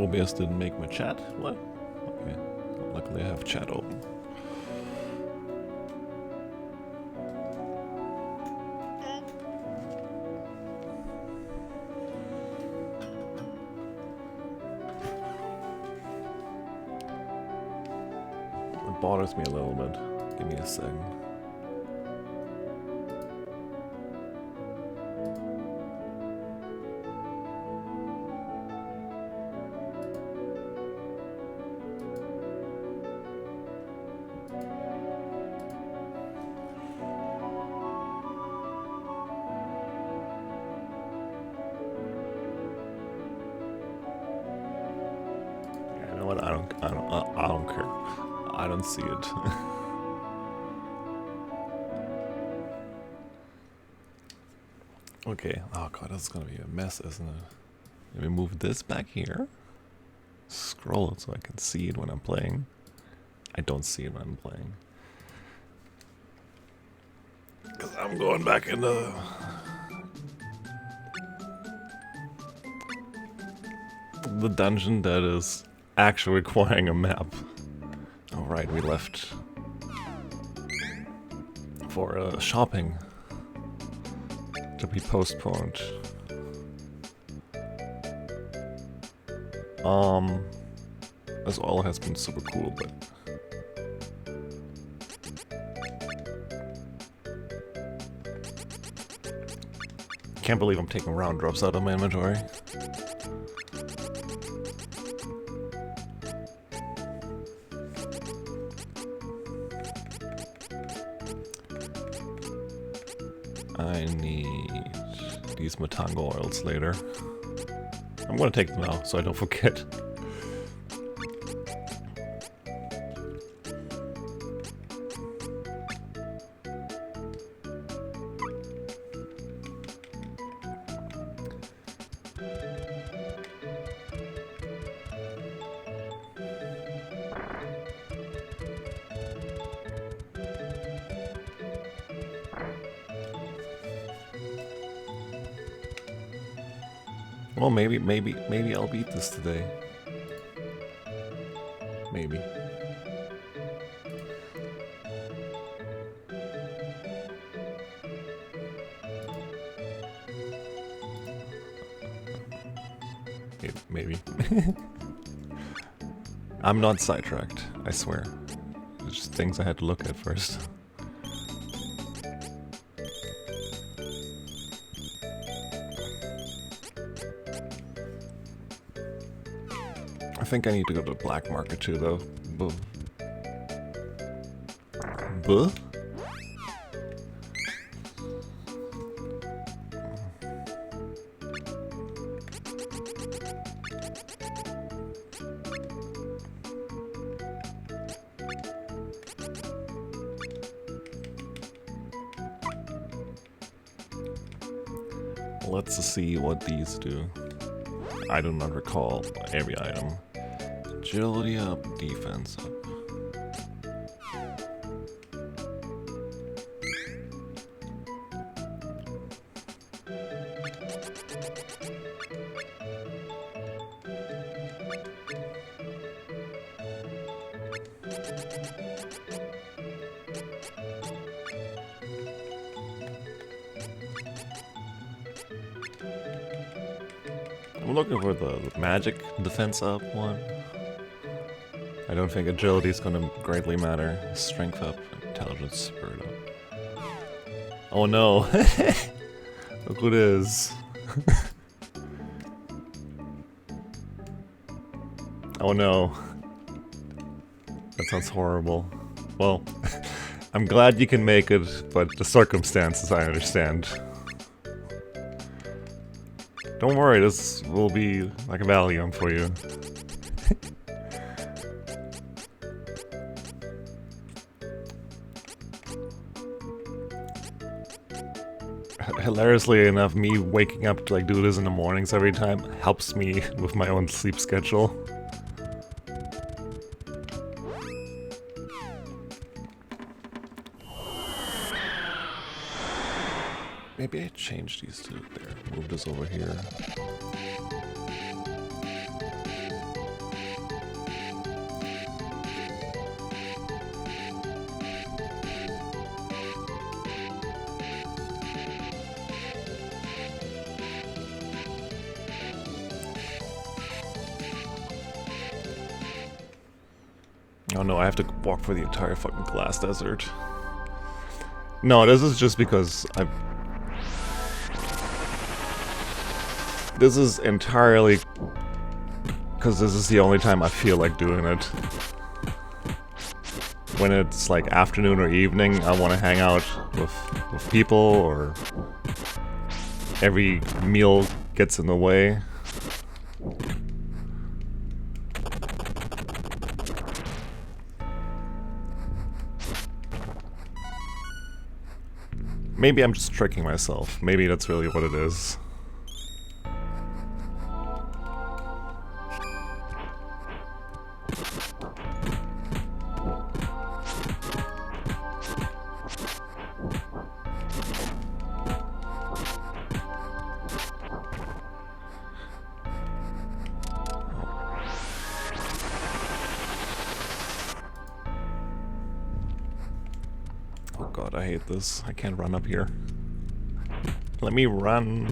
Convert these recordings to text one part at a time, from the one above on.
OBS didn't make my chat? What? Okay. Luckily I have chat open. It bothers me a little bit. Give me a second. I don't care. I don't see it. Okay. Oh god, that's gonna be a mess, isn't it? Let me move this back here. Scroll it so I can see it when I'm playing. I don't see it when I'm playing. Cause I'm going back in the dungeon that is actually requiring a map. Alright, we left for shopping to be postponed. This all has been super cool, but can't believe I'm taking round drops out of my inventory. I need these Matango oils later. I'm gonna take them now so I don't forget. Well, maybe I'll beat this today. Maybe. Maybe. I'm not sidetracked, I swear. There's just things I had to look at first. I think I need to go to the black market too, though. Buh? Let's see what these do. I do not recall every item. Agility up, defense up. I'm looking for the magic defense up one. I don't think agility is gonna greatly matter. Strength up, intelligence spirit up. Oh no! Look what it is. Oh no. That sounds horrible. Well, I'm glad you can make it, but the circumstances I understand. Don't worry, this will be like a Valium for you. Hilariously enough, me waking up to like do this in the mornings every time helps me with my own sleep schedule. Maybe I change these two there. Move this over here. Oh no, I have to walk for the entire fucking glass desert. No, this is just because this is entirely because this is the only time I feel like doing it. When it's like afternoon or evening, I want to hang out with people, or every meal gets in the way. Maybe I'm just tricking myself. Maybe that's really what it is. Oh god, I hate this. I can't run up here. Let me run.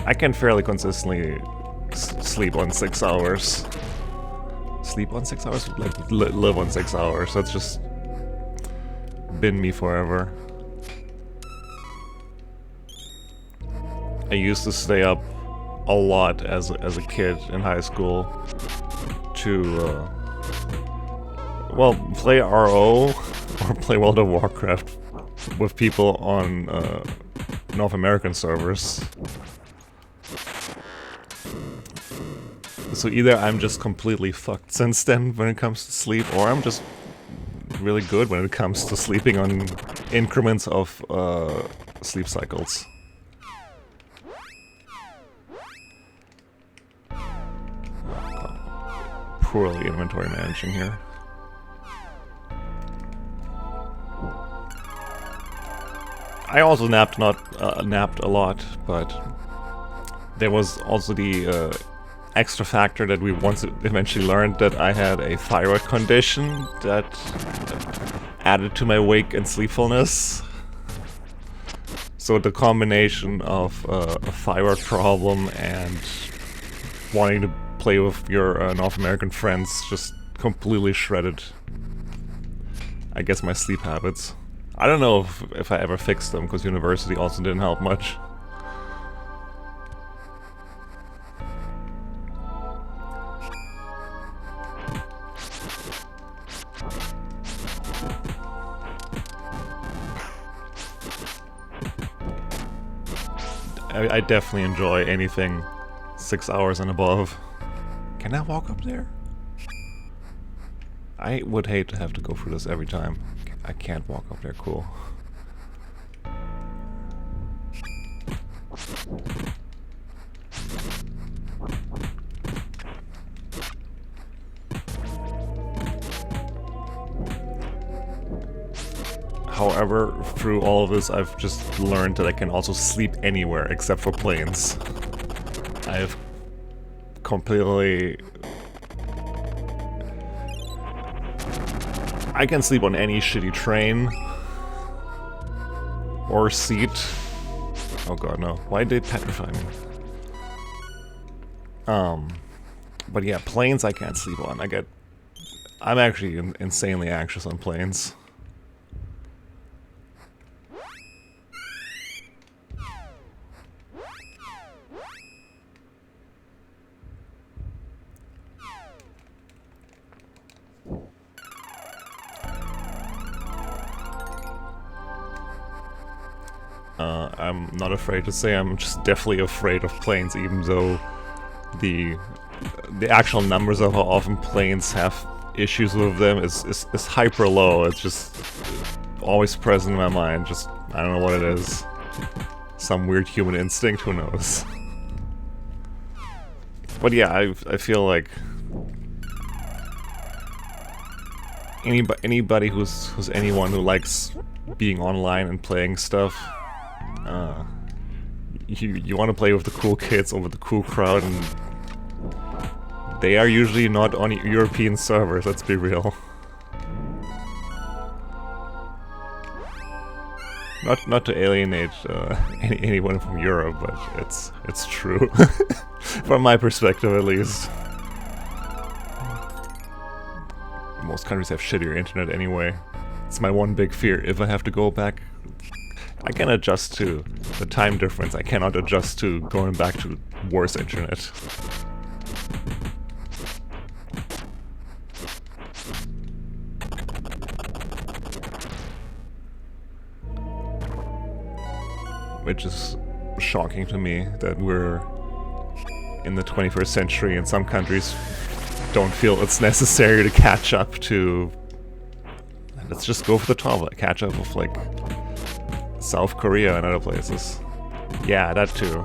I can fairly consistently sleep on 6 hours. Sleep on 6 hours? Like, live on 6 hours. That's just been me forever. I used to stay up a lot as a kid in high school to, well, play RO or play World of Warcraft with people on North American servers. So either I'm just completely fucked since then when it comes to sleep, or I'm just really good when it comes to sleeping on increments of sleep cycles. Poorly inventory managing here. I also napped a lot, but there was also the extra factor that we once eventually learned that I had a thyroid condition that added to my wake and sleepfulness. So the combination of a thyroid problem and wanting to play with your North American friends just completely shredded, I guess, my sleep habits. I don't know if I ever fixed them, because university also didn't help much. I definitely enjoy anything 6 hours and above. Can I walk up there? I would hate to have to go through this every time. I can't walk up there, cool. However, through all of this, I've just learned that I can also sleep anywhere except for planes. I have completely... I can sleep on any shitty train or seat. Oh god, no. Why did they petrify me? But yeah, planes I can't sleep on. I'm actually insanely anxious on planes. I'm not afraid to say I'm just definitely afraid of planes, even though the actual numbers of how often planes have issues with them is hyper low. It's just always present in my mind. Just, I don't know what it is. Some weird human instinct, who knows. But yeah, I feel like anybody who's anyone who likes being online and playing stuff, you want to play with the cool kids or with the cool crowd, and they are usually not on European servers, let's be real. Not to alienate anyone from Europe, but it's true from my perspective at least. Most countries have shittier internet anyway. It's my one big fear. If I have to go back, I can adjust to the time difference. I cannot adjust to going back to worse internet. Which is shocking to me that we're in the 21st century and some countries don't feel it's necessary to catch up to... Let's just go for the top, like, catch up with, like, South Korea and other places. Yeah, that too.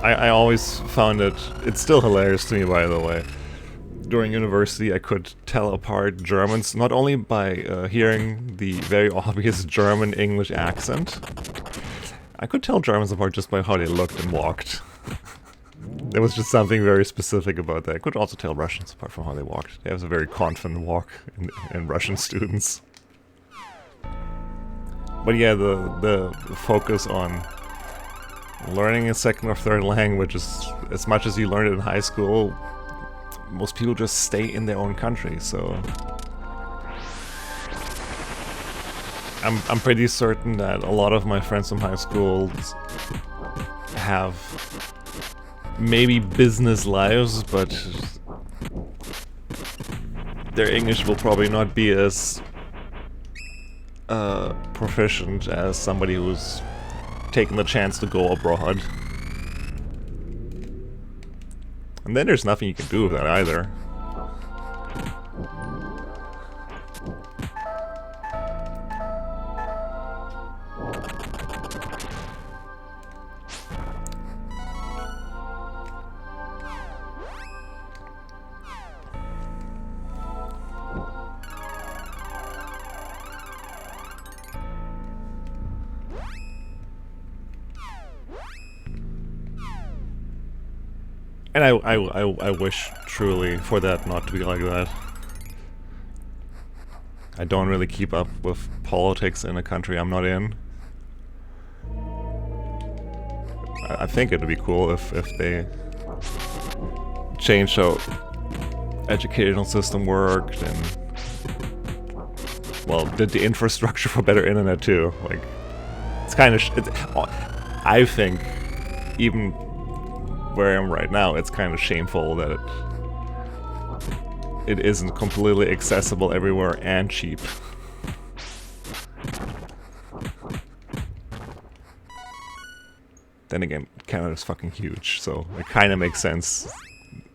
I always found it's still hilarious to me, by the way. During university, I could tell apart Germans not only by hearing the very obvious German-English accent. I could tell Germans apart just by how they looked and walked. There was just something very specific about that. I could also tell Russians apart from how they walked. They have a very confident walk in Russian students. But yeah, the focus on learning a second or third language is, as much as you learn it in high school, most people just stay in their own country, so... I'm pretty certain that a lot of my friends from high school have maybe business lives, but their English will probably not be as proficient as somebody who's taken the chance to go abroad. And then there's nothing you can do with that either. And I wish truly for that not to be like that. I don't really keep up with politics in a country I'm not in. I think it'd be cool if they changed how educational system worked and, well, did the infrastructure for better internet too. Like, it's kind of I think even where I am right now, it's kind of shameful that it isn't completely accessible everywhere and cheap. Then again, Canada's fucking huge, so it kind of makes sense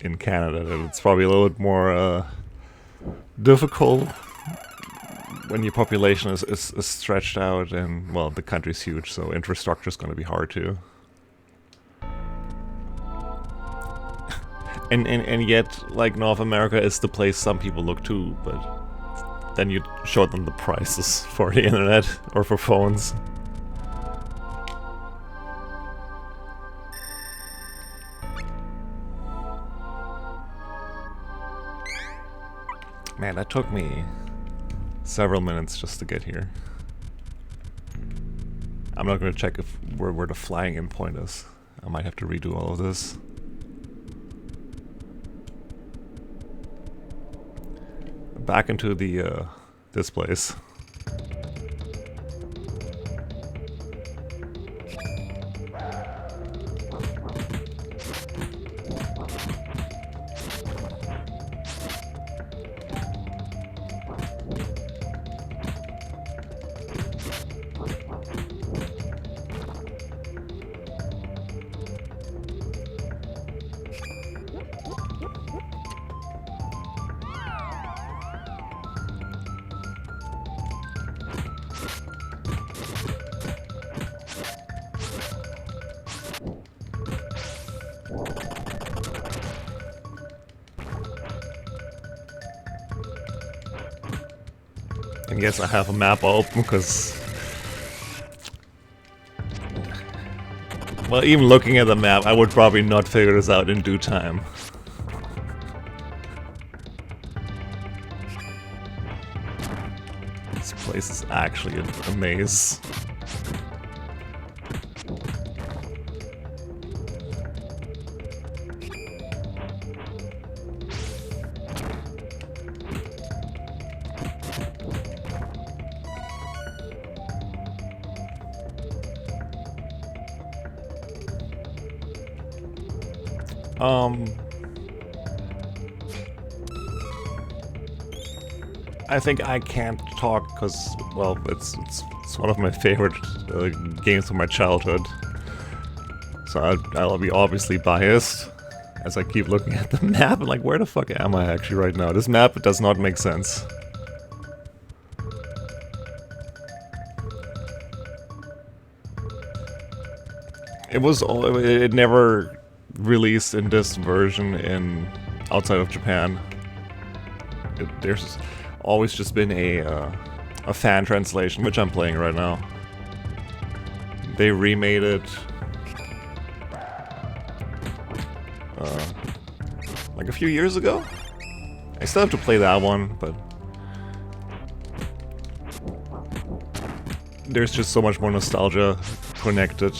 in Canada that it's probably a little bit more difficult when your population is stretched out, and, well, the country's huge, so infrastructure's going to be hard too. And yet, like, North America is the place some people look to, but then you show them the prices for the internet or for phones. Man, that took me several minutes just to get here. I'm not gonna check where the flying in point is. I might have to redo all of this. Back into the this place. I guess I have a map open because, well, even looking at the map, I would probably not figure this out in due time. actually a maze. I think I can't talk because, well, it's one of my favorite games from my childhood. So I'll be obviously biased as I keep looking at the map and like, where the fuck am I actually right now? This map does not make sense. It never released in this version outside of Japan. There's always just been a fan translation, which I'm playing right now. They remade it like a few years ago. I still have to play that one, but there's just so much more nostalgia connected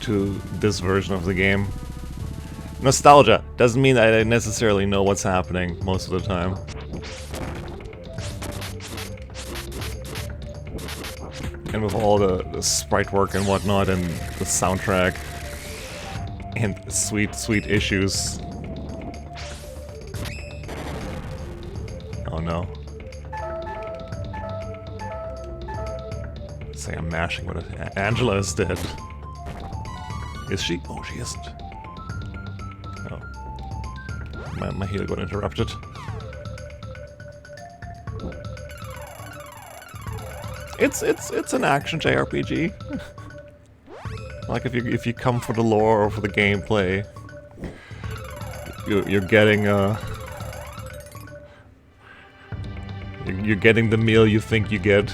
to this version of the game. Nostalgia doesn't mean that I necessarily know what's happening most of the time. And with all the sprite work and whatnot, and the soundtrack, and sweet issues. Oh no. Say I'm mashing what Angela is dead. Is she? Oh, she isn't. Oh. My healer got interrupted. It's an action JRPG. Like if you come for the lore or for the gameplay, you're getting you're getting the meal you think you get.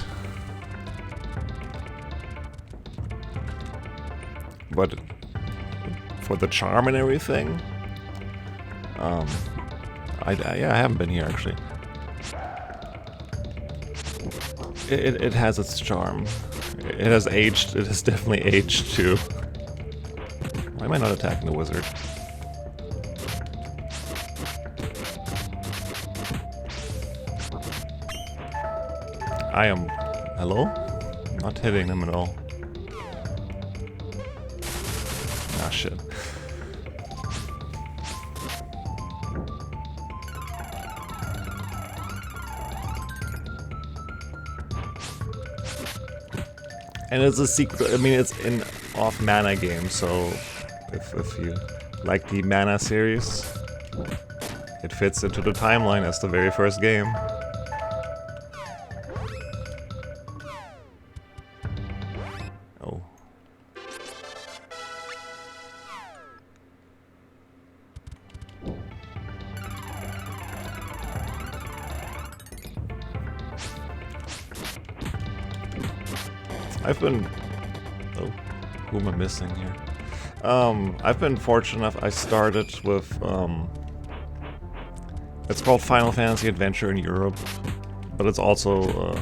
But for the charm and everything, I haven't been here actually. It has its charm. It has aged. It has definitely aged too. Why am I not attacking the wizard? I am... Hello? Not hitting them at all. Ah, shit. And it's a secret. I mean, it's an off-mana game, so if you like the Mana series, it fits into the timeline as the very first game. Oh. I've been... Oh, who am I missing here? I've been fortunate enough, I started with, it's called Final Fantasy Adventure in Europe, but it's also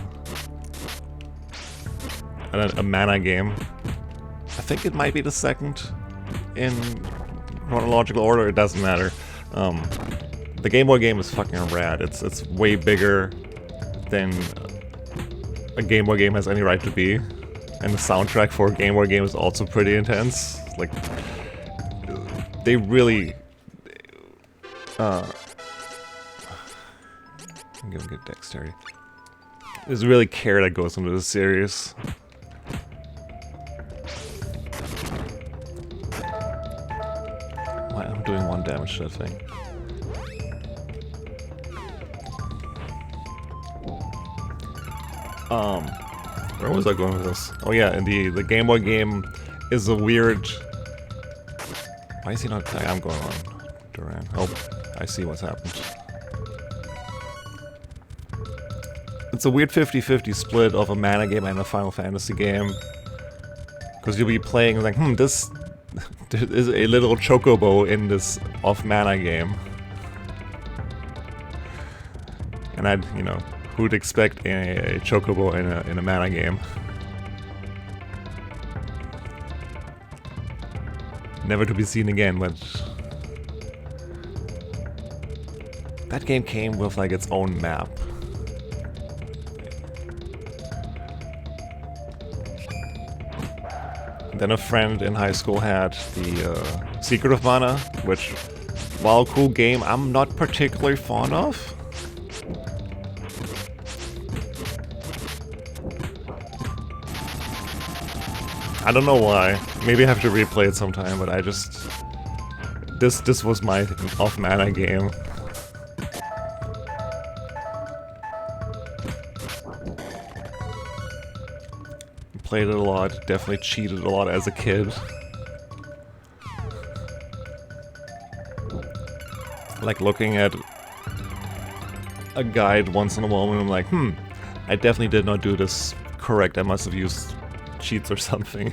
a mana game. I think it might be the second in chronological order, it doesn't matter. The Game Boy game is fucking rad. It's way bigger than a Game Boy game has any right to be. And the soundtrack for a Game Boy game is also pretty intense. Like, they really... I'm gonna get dexterity. There's really care that goes into the series. I'm doing 1 damage to that thing. Where was I going with this? Oh yeah, and the Game Boy game is a weird... Why is he not... I'm going on Duran. Oh, I see what's happened. It's a weird 50-50 split of a mana game and a Final Fantasy game. Because you'll be playing like, this is a little chocobo in this off-mana game. And you know, Who'd expect a chocobo in a mana game? Never to be seen again, but that game came with like its own map. Then a friend in high school had the Secret of Mana, which, while a cool game, I'm not particularly fond of. I don't know why. Maybe I have to replay it sometime, but I just... This was my off-mana game. Played it a lot, definitely cheated a lot as a kid. Like looking at a guide once in a while and I'm like, I definitely did not do this correct, I must have used cheats or something.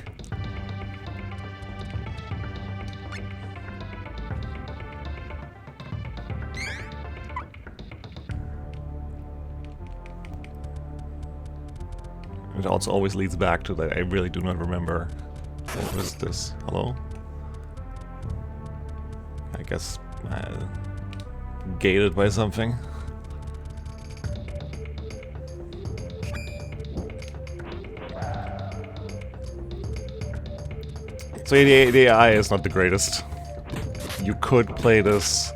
It also always leads back to that I really do not remember. What was this? Hello? I guess gated by something. So the AI is not the greatest. You could play this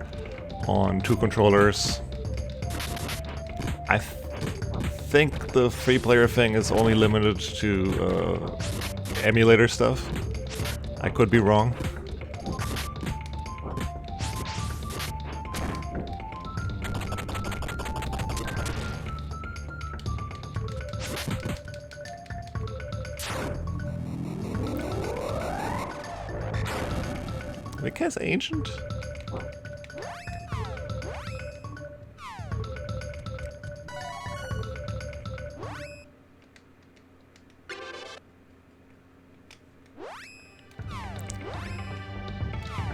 on 2 controllers. I think the 3-player thing is only limited to emulator stuff. I could be wrong. I guess ancient?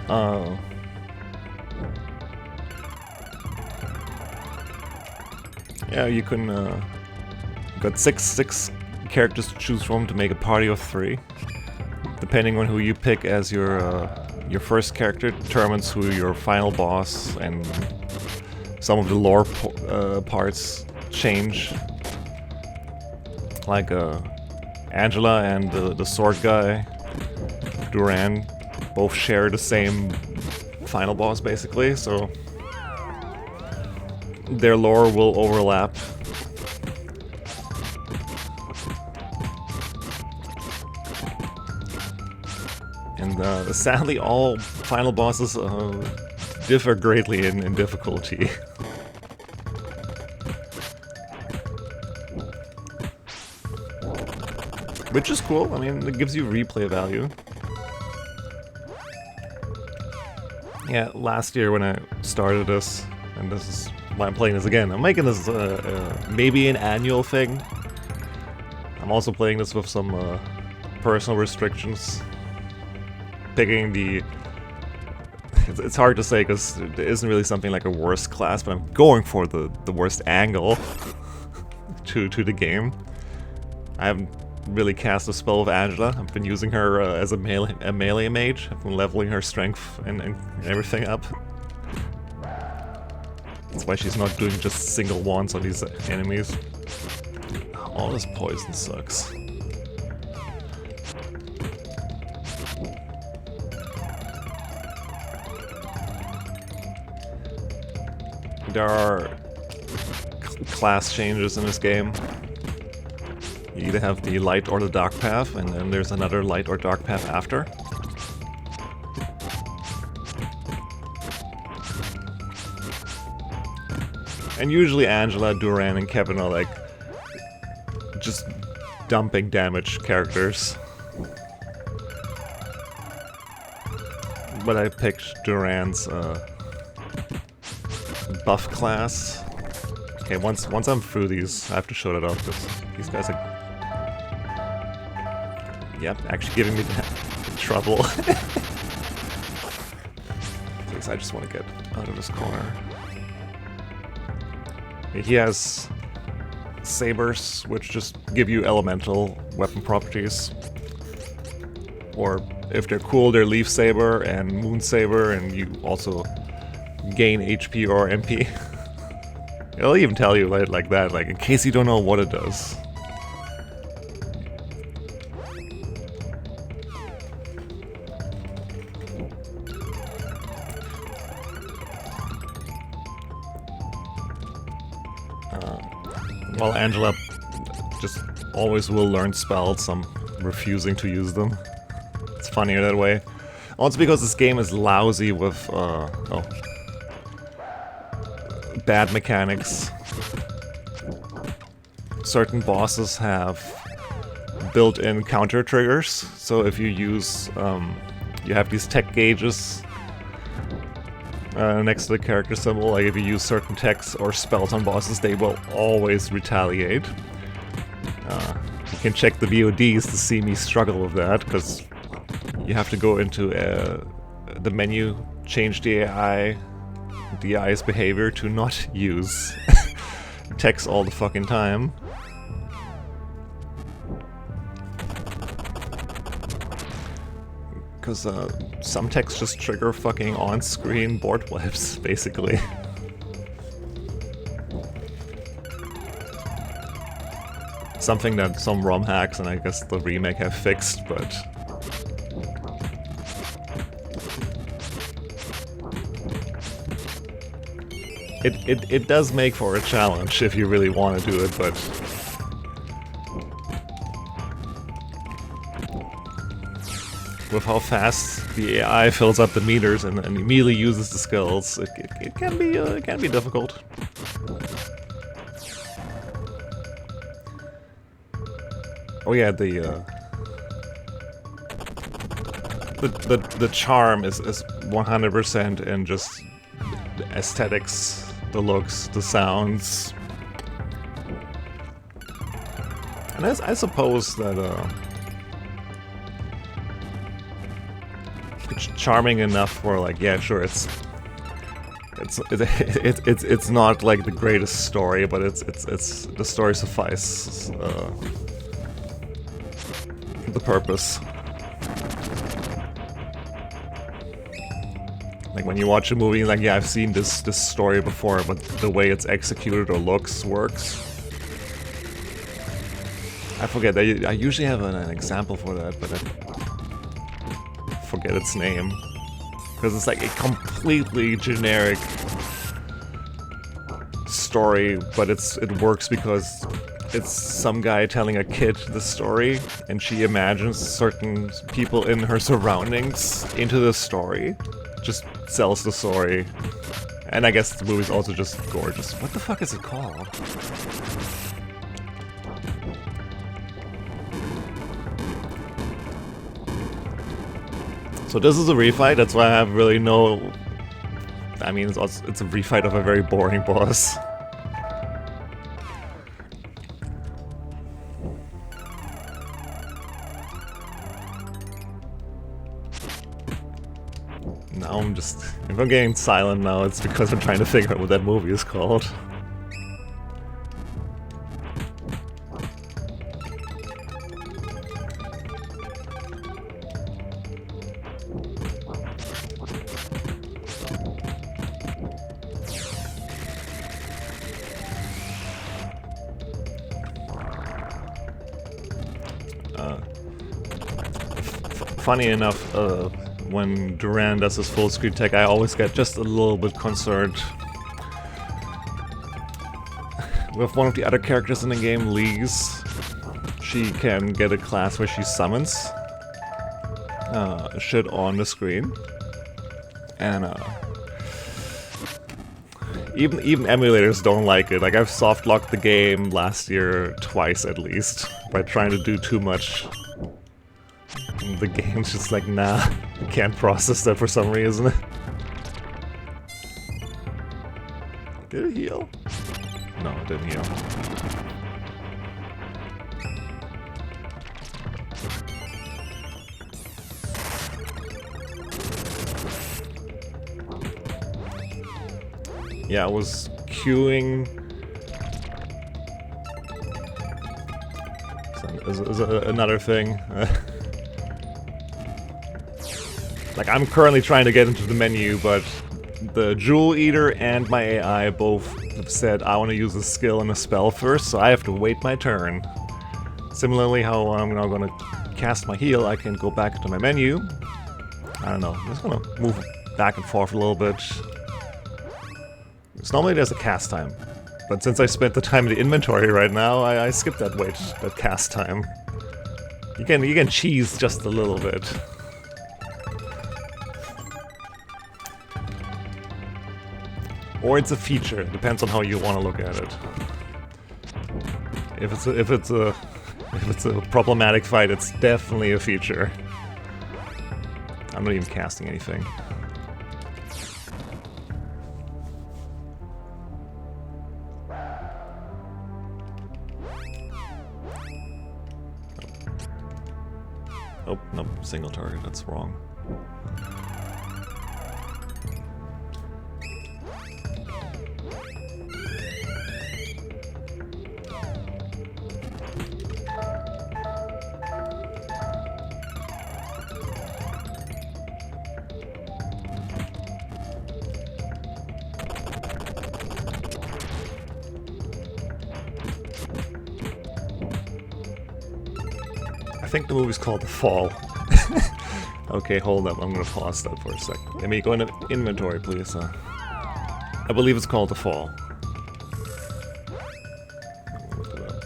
Oh. Yeah, you can, got six characters to choose from to make a party of 3. Depending on who you pick as your first character determines who your final boss, and some of the lore parts change. Like Angela and the sword guy, Duran, both share the same final boss basically, so their lore will overlap. And sadly, all final bosses differ greatly in difficulty. Which is cool, I mean, it gives you replay value. Yeah, last year when I started this, and this is why I'm playing this again, I'm making this maybe an annual thing. I'm also playing this with some personal restrictions. Picking the... It's hard to say because there isn't really something like a worst class, but I'm going for the worst angle to the game. I haven't really cast a spell with Angela. I've been using her as a melee mage. I've been leveling her strength and everything up. That's why she's not doing just single ones on these enemies. All this poison sucks. There are class changes in this game. You either have the light or the dark path, and then there's another light or dark path after. And usually Angela, Duran, and Kevin are like just dumping damage characters. But I picked Duran's buff class. Okay, once I'm through these, I have to show that off because these guys are... Yep, actually giving me trouble. Please, I just want to get out of this corner. He has sabers, which just give you elemental weapon properties. Or if they're cool, they're Leaf Saber and Moon Saber, and you also gain HP or MP. It'll even tell you like that, like in case you don't know what it does. Well, Angela just always will learn spells, I'm refusing to use them. It's funnier that way. Also because this game is lousy with, bad mechanics. Certain bosses have built-in counter triggers, so if you use, you have these tech gauges next to the character symbol, like if you use certain techs or spells on bosses, they will always retaliate. You can check the VODs to see me struggle with that, because you have to go into the menu, change the AI's behavior to not use techs all the fucking time. Because some techs just trigger fucking on-screen board wipes, basically. Something that some ROM hacks and I guess the remake have fixed, but... It does make for a challenge if you really want to do it, but... with how fast the AI fills up the meters and immediately uses the skills, it can be difficult. Oh yeah, the charm is 100% in just the aesthetics, the looks, the sounds, and I suppose that it's charming enough for like, yeah, sure, it's not like the greatest story, but it's the story suffices the purpose. Like when you watch a movie, like, yeah, I've seen this story before, but the way it's executed or looks works. I forget. I usually have an example for that, but I forget its name, because it's like a completely generic story, but it works because it's some guy telling a kid the story, and she imagines certain people in her surroundings into the story. Just sells the story. And I guess the movie's also just gorgeous. What the fuck is it called? So this is a refight, that's why I have really no... I mean, it's a refight of a very boring boss. Now if I'm getting silent now, it's because I'm trying to figure out what that movie is called. Funny enough, when Duran does his full screen tech, I always get just a little bit concerned with one of the other characters in the game, Lise. She can get a class where she summons shit on the screen, and even emulators don't like it. Like, I've soft locked the game last year twice at least by trying to do too much. The game's just like, nah, can't process that for some reason. Did it heal? No, it didn't heal. Yeah, I was queuing is another thing. Like, I'm currently trying to get into the menu, but the Jewel Eater and my AI both have said I want to use a skill and a spell first, so I have to wait my turn. Similarly, how I'm now going to cast my heal, I can go back into my menu. I don't know, I'm just going to move back and forth a little bit. Because normally there's a cast time, but since I spent the time in the inventory right now, I skipped that that cast time. You can cheese just a little bit. Or it's a feature, depends on how you want to look at it. If it's a problematic fight, it's definitely a feature. I'm not even casting anything. Oh, no, single target, that's wrong. I think the movie's called The Fall. Okay, hold up, I'm gonna pause that for a sec. Let me go into inventory, please. I believe it's called The Fall. Look it up.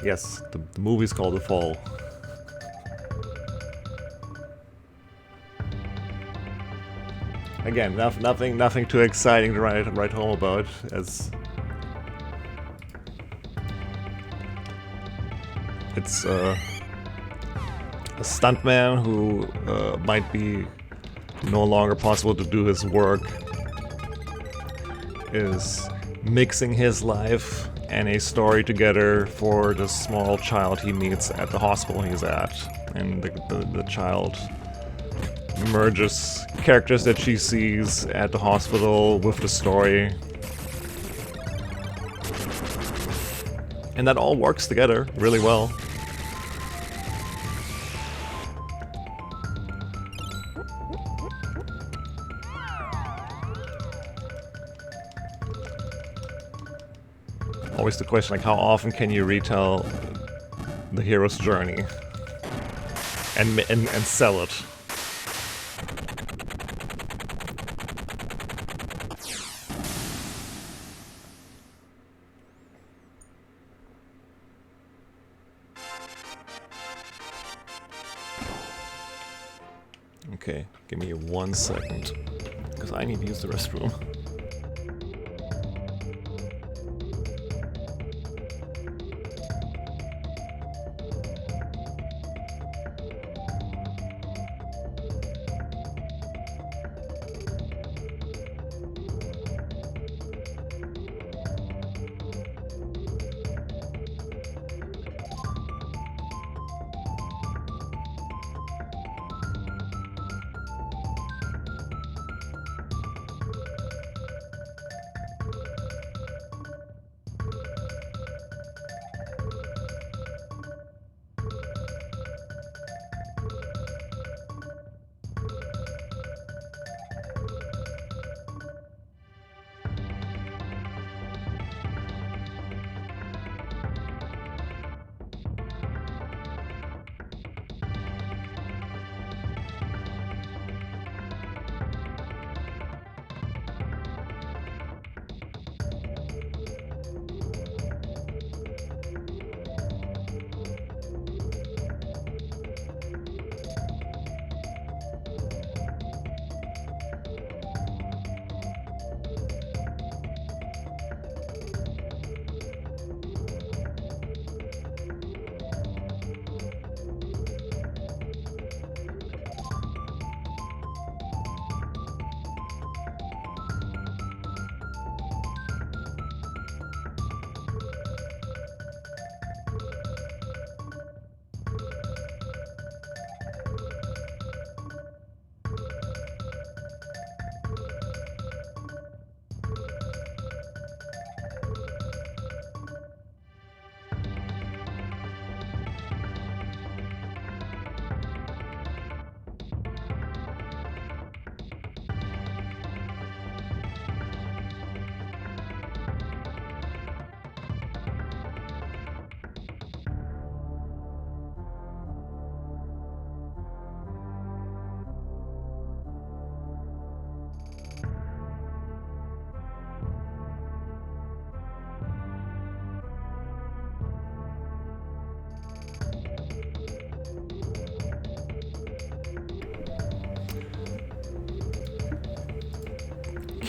Yes, the movie's called The Fall. Again, nothing too exciting to write home about, as it's a stuntman who might be no longer possible to do his work, is mixing his life and a story together for the small child he meets at the hospital he's at, and the child merges characters that she sees at the hospital with the story. And that all works together really well. Always the question, like, how often can you retell the hero's journey and sell it? Okay, give me 1 second, because I need to use the restroom.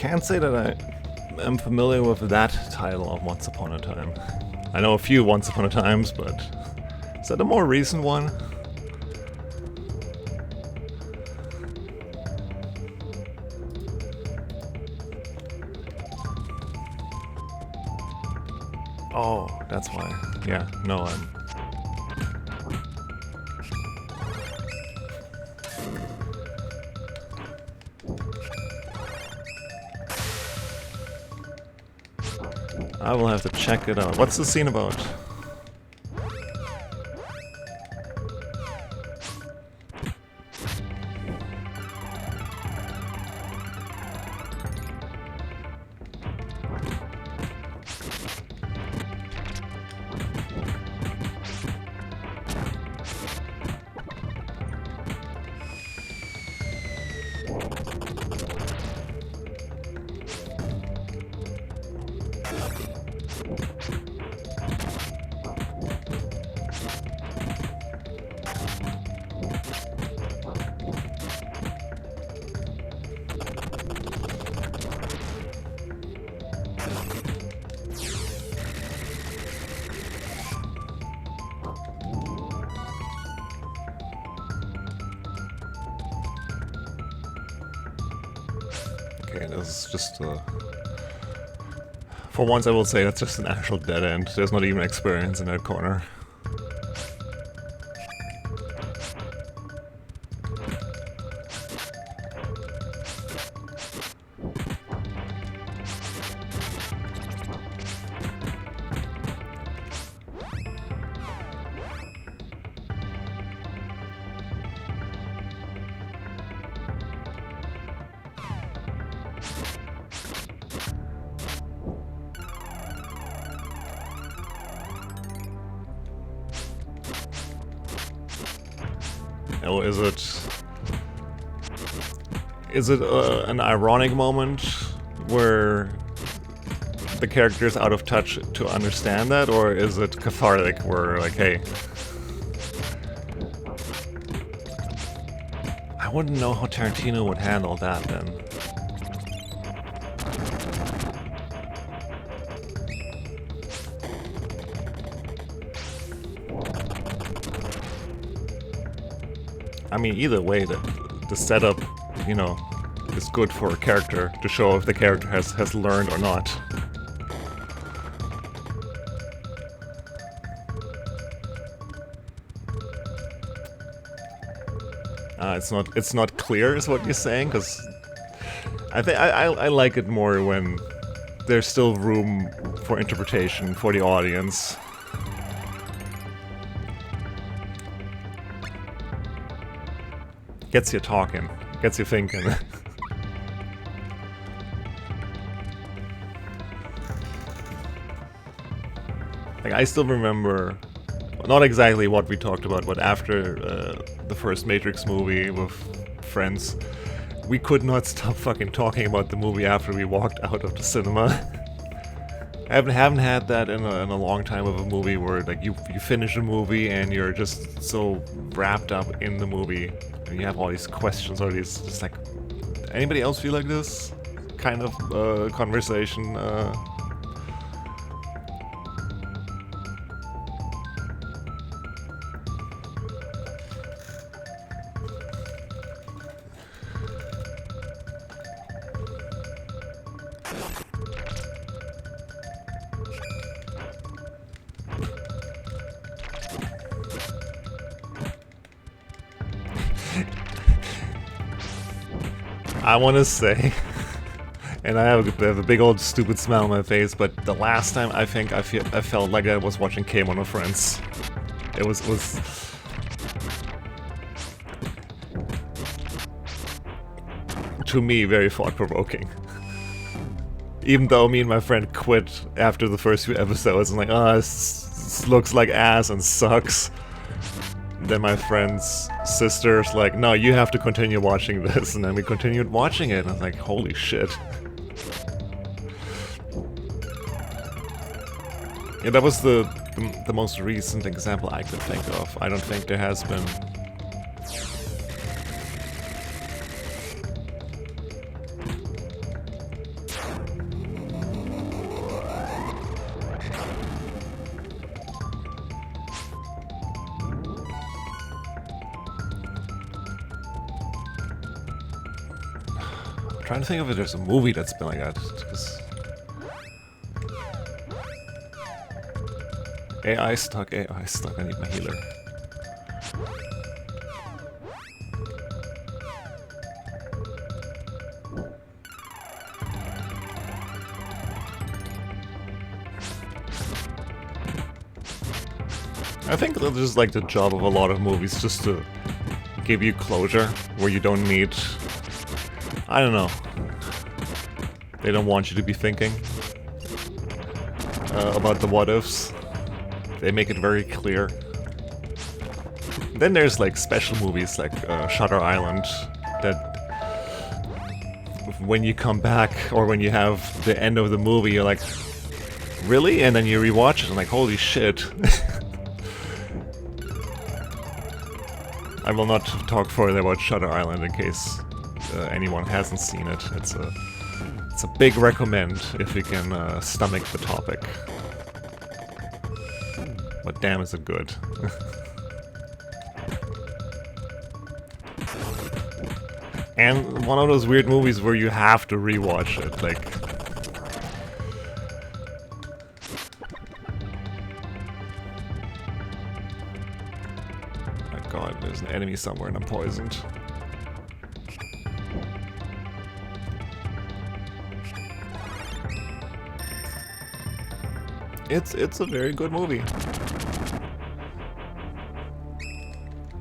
can't say that I am familiar with that title of Once Upon a Time. I know a few Once Upon a Times, but is that a more recent one? Oh, that's why. Yeah, no, I will have to check it out. What's the scene about? Okay, this is just for once I will say that's just an actual dead end. There's not even experience in that corner. Oh, is it an ironic moment where the character is out of touch to understand that, or is it cathartic where like, hey, I wouldn't know how Tarantino would handle that then. I mean, either way, the setup, you know, is good for a character to show if the character has learned or not. It's not clear, is what you're saying, because I think I like it more when there's still room for interpretation for the audience. Gets you talking, gets you thinking. Like, I still remember, not exactly what we talked about, but after the first Matrix movie with friends, we could not stop fucking talking about the movie after we walked out of the cinema. I haven't had that in a long time of a movie where like you finish a movie and you're just so wrapped up in the movie and you have all these questions or these just like, anybody else feel like this kind of conversation? I want to say, and I have a big old stupid smile on my face, but the last time I think I felt like I was watching K-Mono Friends. It was to me very thought-provoking. Even though me and my friend quit after the first few episodes, and like, oh, this looks like ass and sucks. Then my friend's sister's like, no, you have to continue watching this, and then we continued watching it, and I was like, holy shit. Yeah, that was the most recent example I could think of. I don't think there has been... trying to think of if there's a movie that's been like that. 'Cause AI stuck, I need my healer. I think that's just like the job of a lot of movies, just to give you closure where you don't need... I don't know. They don't want you to be thinking about the what-ifs. They make it very clear. Then there's like special movies like Shutter Island that when you come back or when you have the end of the movie you're like, really? And then you rewatch it and like, holy shit. I will not talk further about Shutter Island in case anyone hasn't seen it. It's a big recommend if you can stomach the topic. But damn, is it good. And one of those weird movies where you have to rewatch it, like... My god, there's an enemy somewhere and I'm poisoned. It's a very good movie.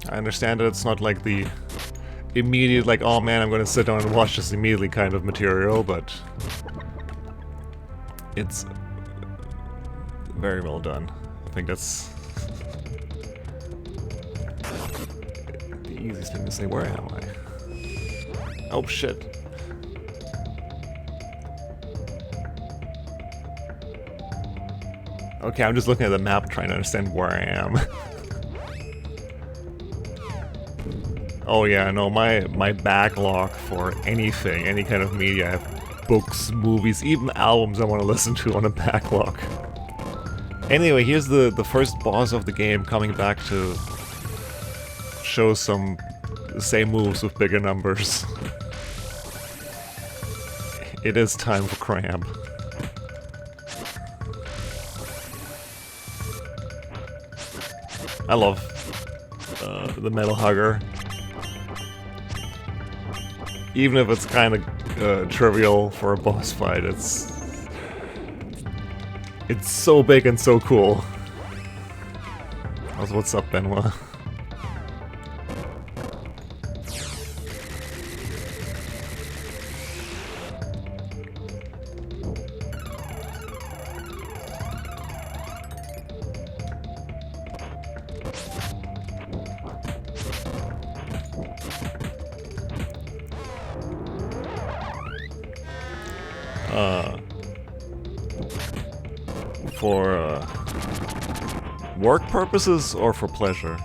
I understand that it's not like the immediate, like, oh man, I'm gonna sit down and watch this immediately kind of material, but it's very well done. I think that's the easiest thing to say. Where am I? Oh shit. Okay, I'm just looking at the map trying to understand where I am. Oh yeah, no, my backlog for anything, any kind of media, I have books, movies, even albums I want to listen to on a backlog. Anyway, here's the first boss of the game coming back to show some same moves with bigger numbers. It is time for cramp. I love the Metal Hugger. Even if it's kind of trivial for a boss fight, it's so big and so cool. What's up, Benoit? For work purposes or for pleasure?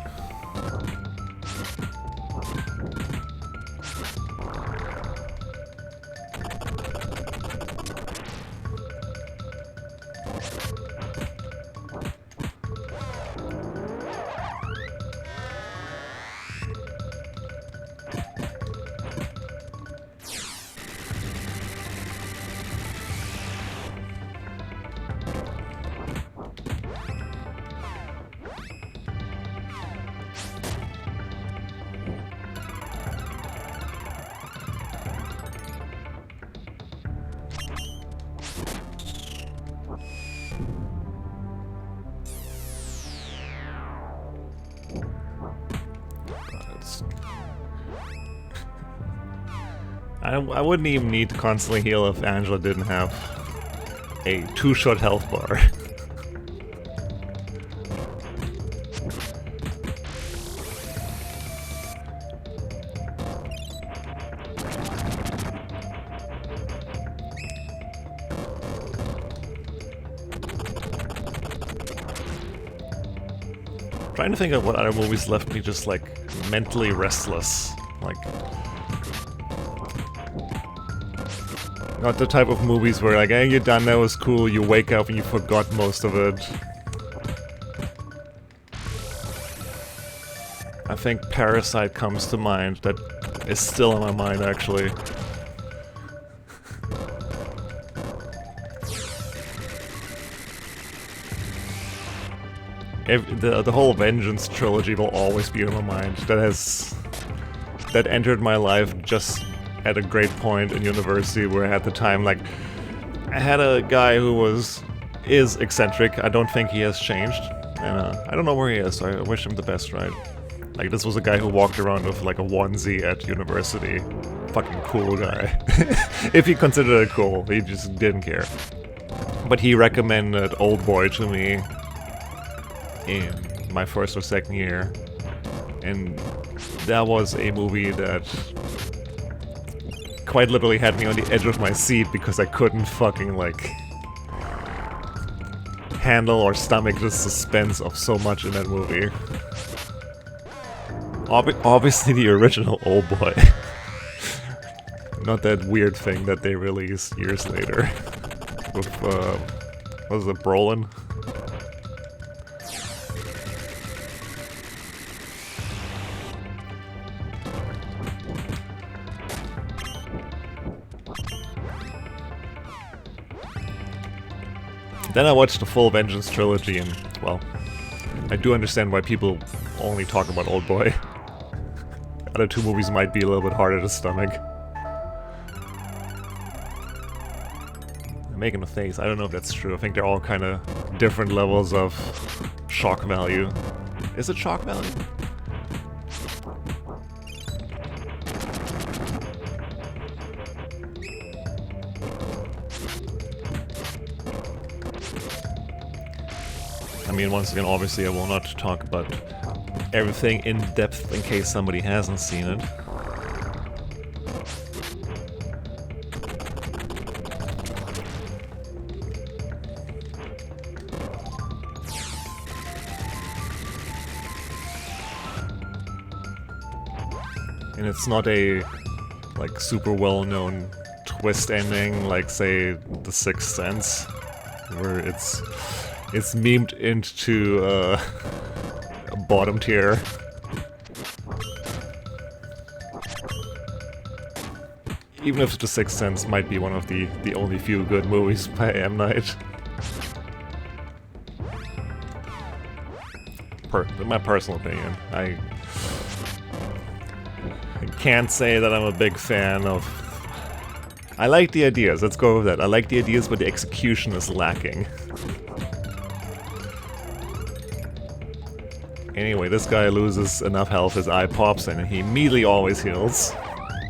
I wouldn't even need to constantly heal if Angela didn't have a 2-shot health bar. Trying to think of what other movies left me just like mentally restless. Like, not the type of movies where like, hey, you're done, that was cool, you wake up and you forgot most of it. I think Parasite comes to mind, that is still in my mind actually. The whole Vengeance trilogy will always be in my mind. That entered my life just at a great point in university, where at the time, like, I had a guy who is eccentric. I don't think he has changed, and I don't know where he is, so I wish him the best, right? Like, this was a guy who walked around with like a onesie at university. Fucking cool guy. If he considered it cool, he just didn't care. But he recommended Oldboy to me in my first or second year, and that was a movie that quite literally had me on the edge of my seat, because I couldn't fucking, like, handle or stomach the suspense of so much in that movie. Obviously the original Oldboy. Not that weird thing that they released years later. With, what was it, Brolin? Then I watched the full Vengeance trilogy, and, well, I do understand why people only talk about Oldboy. Other two movies might be a little bit harder to stomach. I'm making a face. I don't know if that's true. I think they're all kind of different levels of shock value. Is it shock value? I mean, once again, obviously I will not talk about everything in depth in case somebody hasn't seen it. And it's not a, like, super well-known twist ending like, say, The Sixth Sense, where it's memed into a bottom tier. Even if The Sixth Sense might be one of the only few good movies by M. Night. My personal opinion. I can't say that I'm a big fan of... I like the ideas, let's go with that. I like the ideas, but the execution is lacking. Anyway, this guy loses enough health, his eye pops, and he immediately always heals.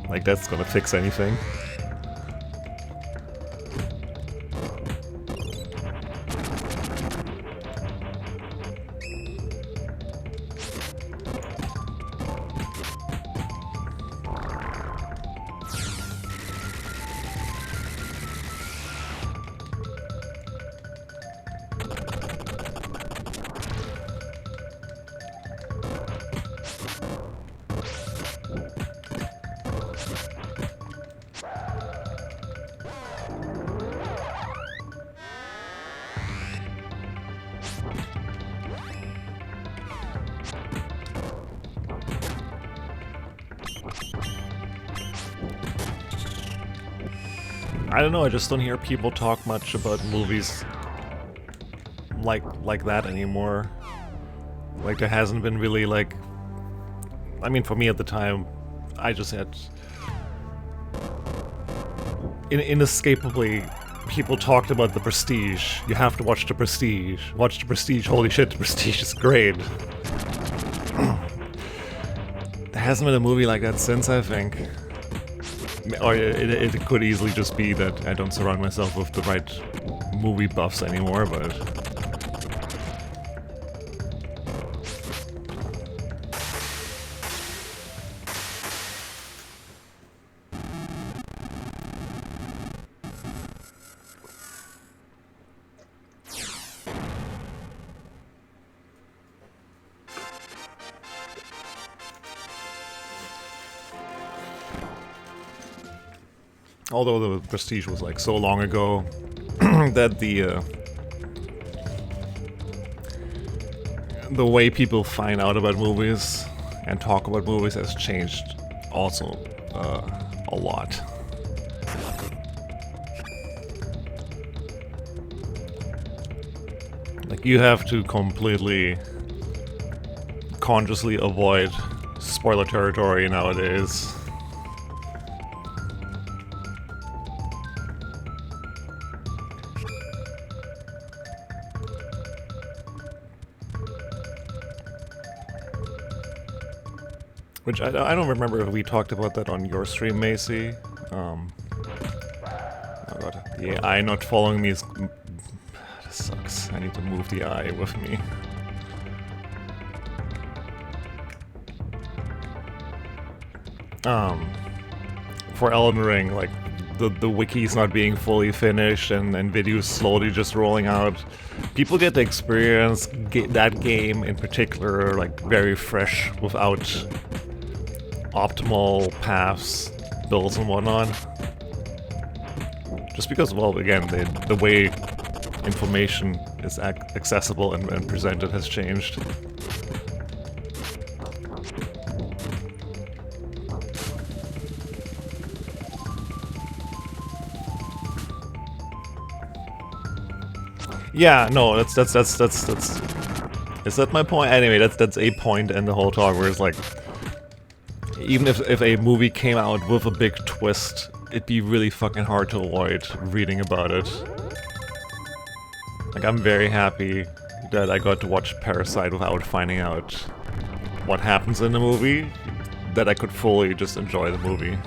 Like, that's gonna fix anything. I don't know, I just don't hear people talk much about movies like that anymore. Like, there hasn't been really, like... I mean, for me at the time, I just had... Inescapably, people talked about The Prestige. You have to watch The Prestige. Watch The Prestige, holy shit, The Prestige is great. There hasn't been a movie like that since, I think. Or it could easily just be that I don't surround myself with the right movie buffs anymore, but... Although The Prestige was like so long ago that the way people find out about movies and talk about movies has changed also a lot. Like, you have to completely consciously avoid spoiler territory nowadays. Which I don't remember if we talked about that on your stream, Macy. Oh god, the AI not following me is... This sucks. I need to move the eye with me. For Elden Ring, like, the wiki's not being fully finished and videos slowly just rolling out. People get to experience that game in particular, like, very fresh, without optimal paths, builds and whatnot. Just because, well, again, the way information is accessible and presented has changed. Yeah, no, that's is that my point? Anyway, that's a point in the whole talk where it's like, even if a movie came out with a big twist, it'd be really fucking hard to avoid reading about it. Like, I'm very happy that I got to watch Parasite without finding out what happens in the movie, that I could fully just enjoy the movie.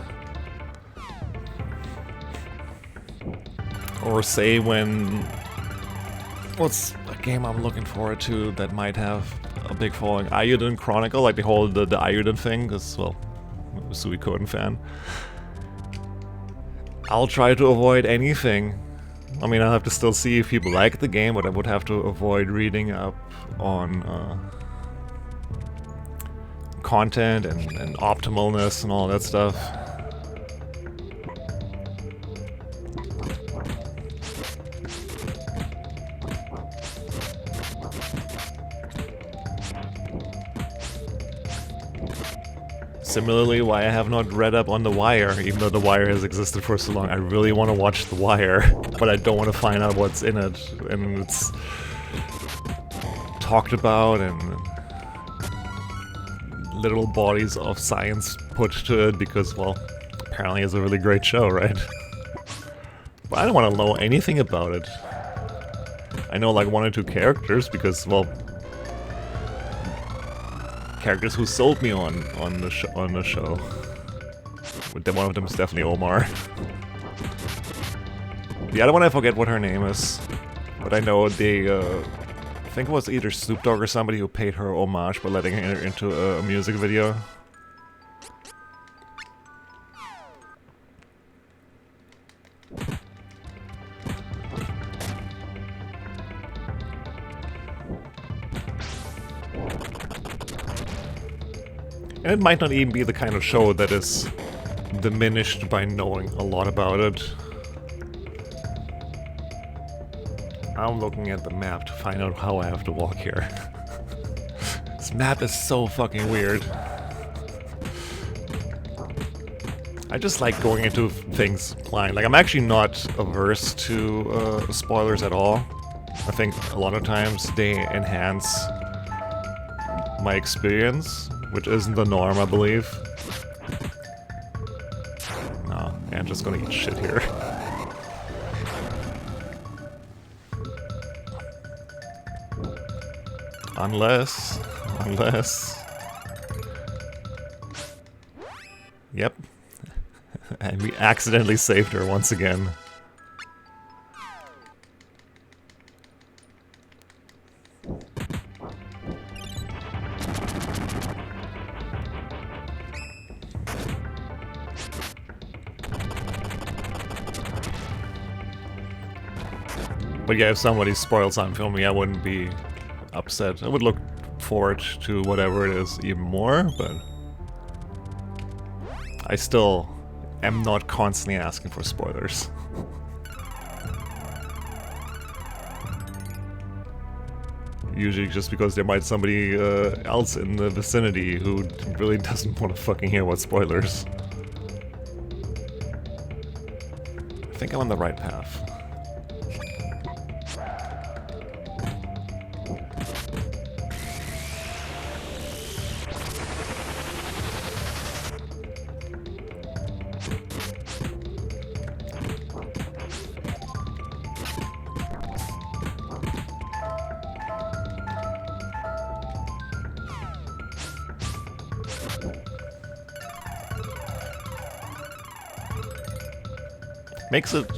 Or say when... What's a game I'm looking forward to that might have a big following? Ayuden Chronicle, like the whole the Ayuden thing, because, well, I'm a Suikoden fan. I'll try to avoid anything. I mean, I'll have to still see if people like the game, but I would have to avoid reading up on content and optimalness and all that stuff. Similarly, why I have not read up on The Wire, even though The Wire has existed for so long. I really want to watch The Wire, but I don't want to find out what's in it, and it's talked about, and literal bodies of science put to it, because, well, apparently it's a really great show, right? But I don't want to know anything about it. I know like one or two characters, because, well, characters who sold me on the show. One of them is definitely Omar. The other one, I forget what her name is, but I know they, I think it was either Snoop Dogg or somebody who paid her homage by letting her into a music video. And it might not even be the kind of show that is diminished by knowing a lot about it. I'm looking at the map to find out how I have to walk here. This map is so fucking weird. I just like going into things blind. Like, I'm actually not averse to spoilers at all. I think a lot of times they enhance my experience, which isn't the norm, I believe. No, I'm just gonna eat shit here. Unless... Yep. And we accidentally saved her once again. But yeah, if somebody spoiled something for me, I wouldn't be upset. I would look forward to whatever it is even more, but I still am not constantly asking for spoilers. Usually just because there might be somebody else in the vicinity who really doesn't want to fucking hear what spoilers. I think I'm on the right path. Makes it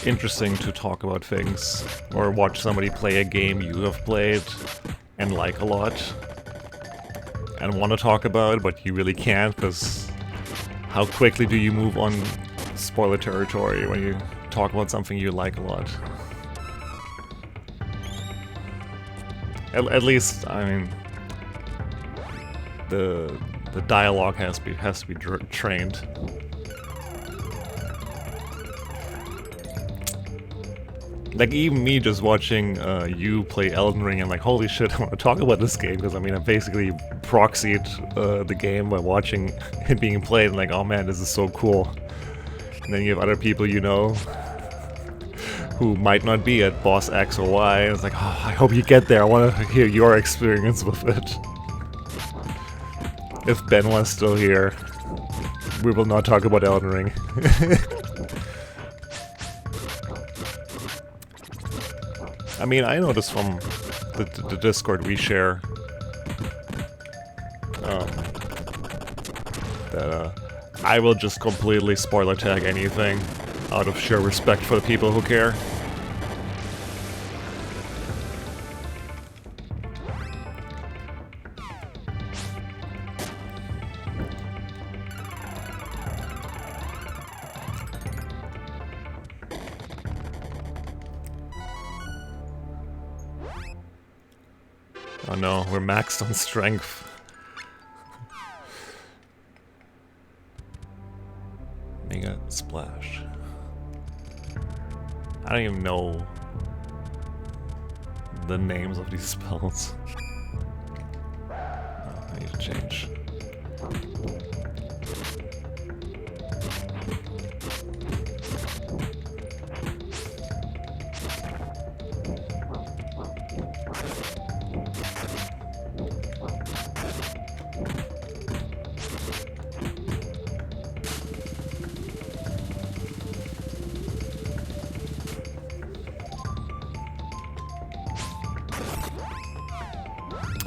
interesting to talk about things, or watch somebody play a game you have played and like a lot, and want to talk about, but you really can't, because how quickly do you move on spoiler territory when you talk about something you like a lot? At least, I mean, the dialogue has to be trained. Like, even me just watching you play Elden Ring, I'm like, holy shit, I want to talk about this game, because I mean, I basically proxied the game by watching it being played, and like, oh man, this is so cool. And then you have other people you know who might not be at boss X or Y, and it's like, oh, I hope you get there, I want to hear your experience with it. If Ben was still here, we will not talk about Elden Ring. I mean, I know this from the Discord we share, that I will just completely spoiler tag anything out of sheer respect for the people who care. Oh no, we're maxed on strength. Mega Splash. I don't even know the names of these spells. Oh, I need to change.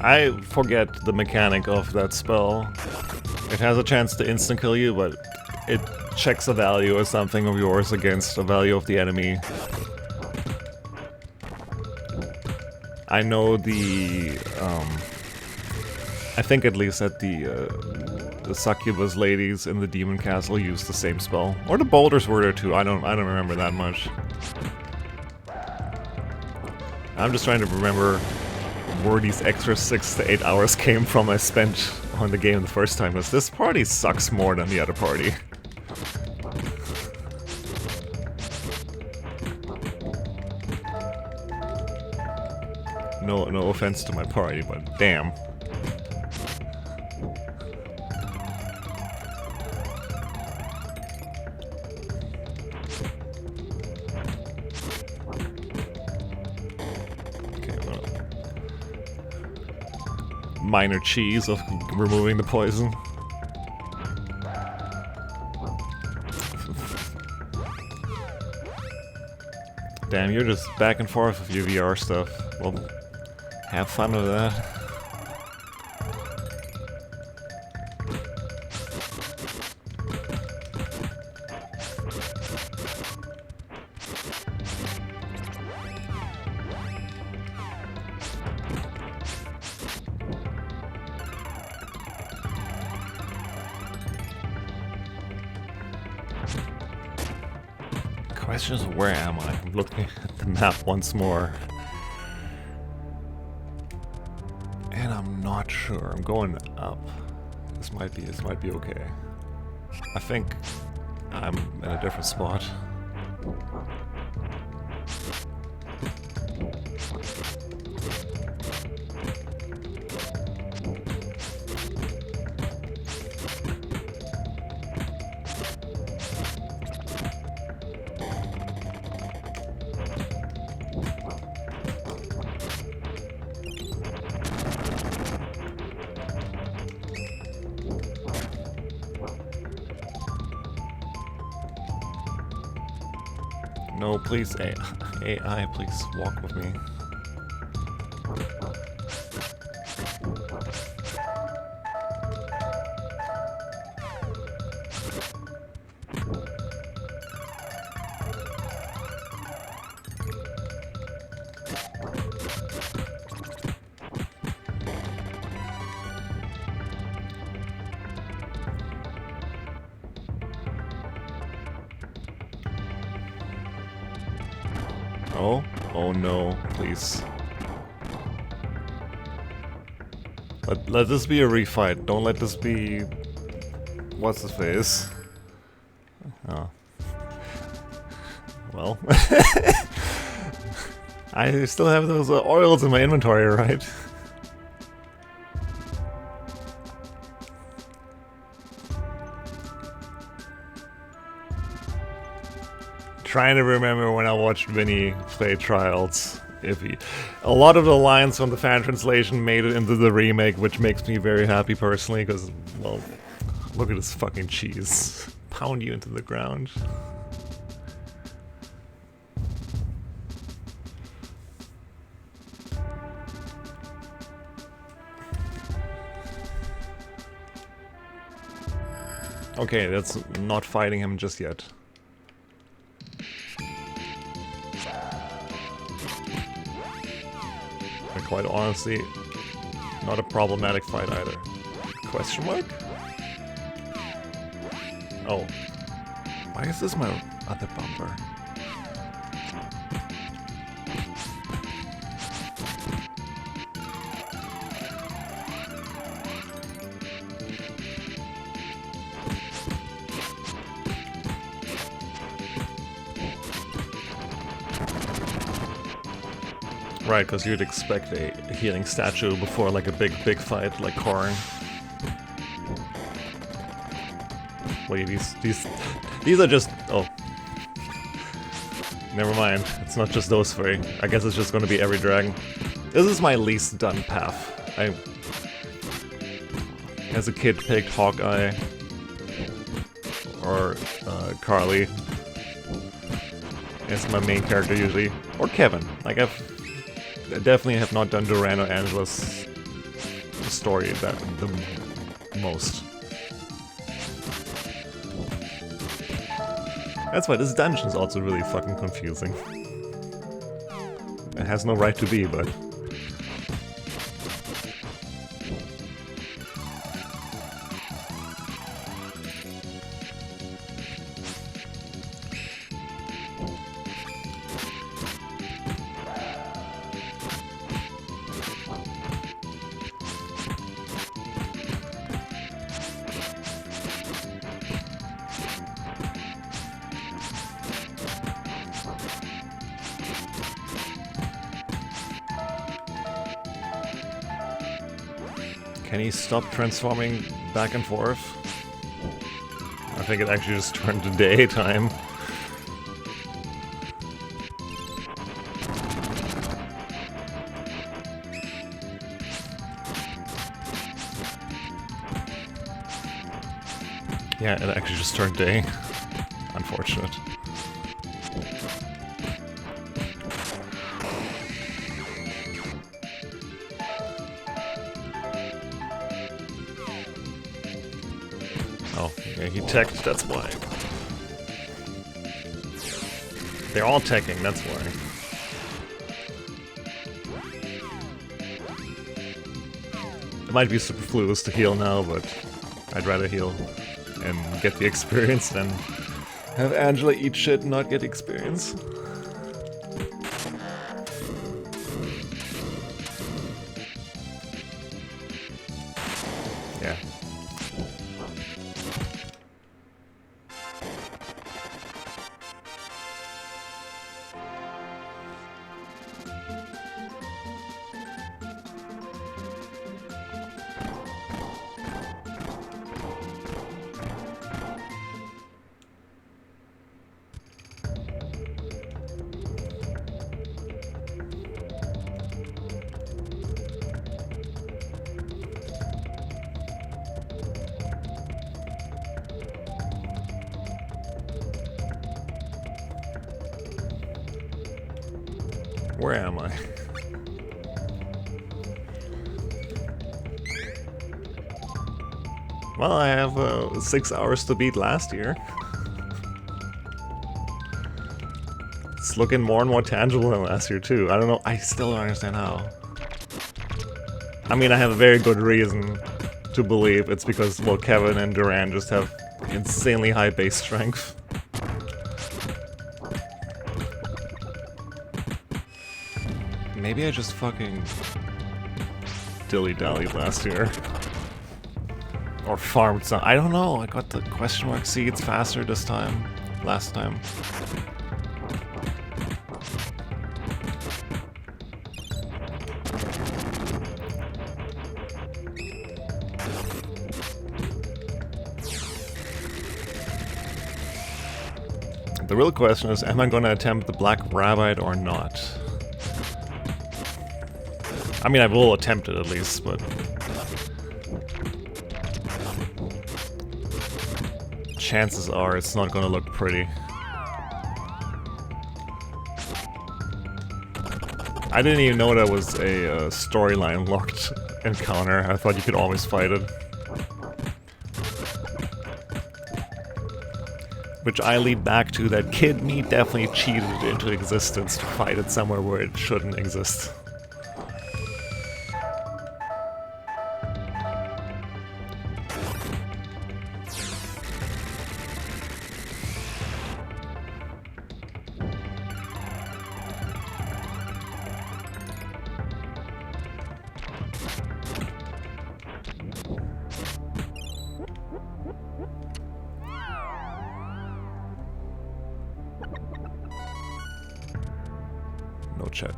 I forget the mechanic of that spell. It has a chance to instant kill you, but it checks a value or something of yours against the value of the enemy. I know the, I think at least that the succubus ladies in the demon castle use the same spell, or the boulders were there too. I don't remember that much. I'm just trying to remember where these extra 6 to 8 hours came from I spent on the game the first time, because this party sucks more than the other party. No offense to my party, but damn. Minor cheese of removing the poison. Damn, you're just back and forth with your VR stuff. Well, have fun with that. Question is, where am I? I'm looking at the map once more. And I'm not sure. I'm going up. This might be okay. I think I'm in a different spot. No, please, AI, please walk with me. Oh? Oh no, please. Let this be a refight. Don't let this be... What's his face? Oh. Well. I still have those oils in my inventory, right? Trying to remember when I watched Vinny play Trials. A lot of the lines from the fan translation made it into the remake, which makes me very happy personally, because, well, look at this fucking cheese. Pound you into the ground. Okay, that's not fighting him just yet. And quite honestly, not a problematic fight either. Question mark? Oh. Why is this my other bumper? Right, because you'd expect a healing statue before like a big fight like Korn. Wait, these are just... oh. Never mind, it's not just those three. I guess it's just gonna be every dragon. This is my least done path. I... as a kid picked Hawkeye. Or Carly. As my main character usually. Or Kevin. Like I definitely have not done Duran or Angela's story that the most. That's why this dungeon is also really fucking confusing. It has no right to be, but... Can he stop transforming back and forth? I think it actually just turned to daytime. Yeah, it actually just turned day. Unfortunate. Oh, yeah, he teched, that's why. They're all teching, that's why. It might be superfluous to heal now, but I'd rather heal and get the experience than have Angela eat shit and not get experience. Yeah. Where am I? Well, I have 6 hours to beat last year. It's looking more and more tangible than last year too. I don't know, I still don't understand how. I mean, I have a very good reason to believe it's because, well, Kevin and Duran just have insanely high base strength. Maybe I just fucking dilly-dallied last year. Or farmed some. I don't know. I got the question mark seeds faster this time. Last time. The real question is, am I going to attempt the Black Rabbit or not? I mean, I will attempt it at least, but... chances are it's not going to look pretty. I didn't even know that was a storyline locked encounter. I thought you could always fight it. Which I lead back to that Kid Me definitely cheated it into existence to fight it somewhere where it shouldn't exist.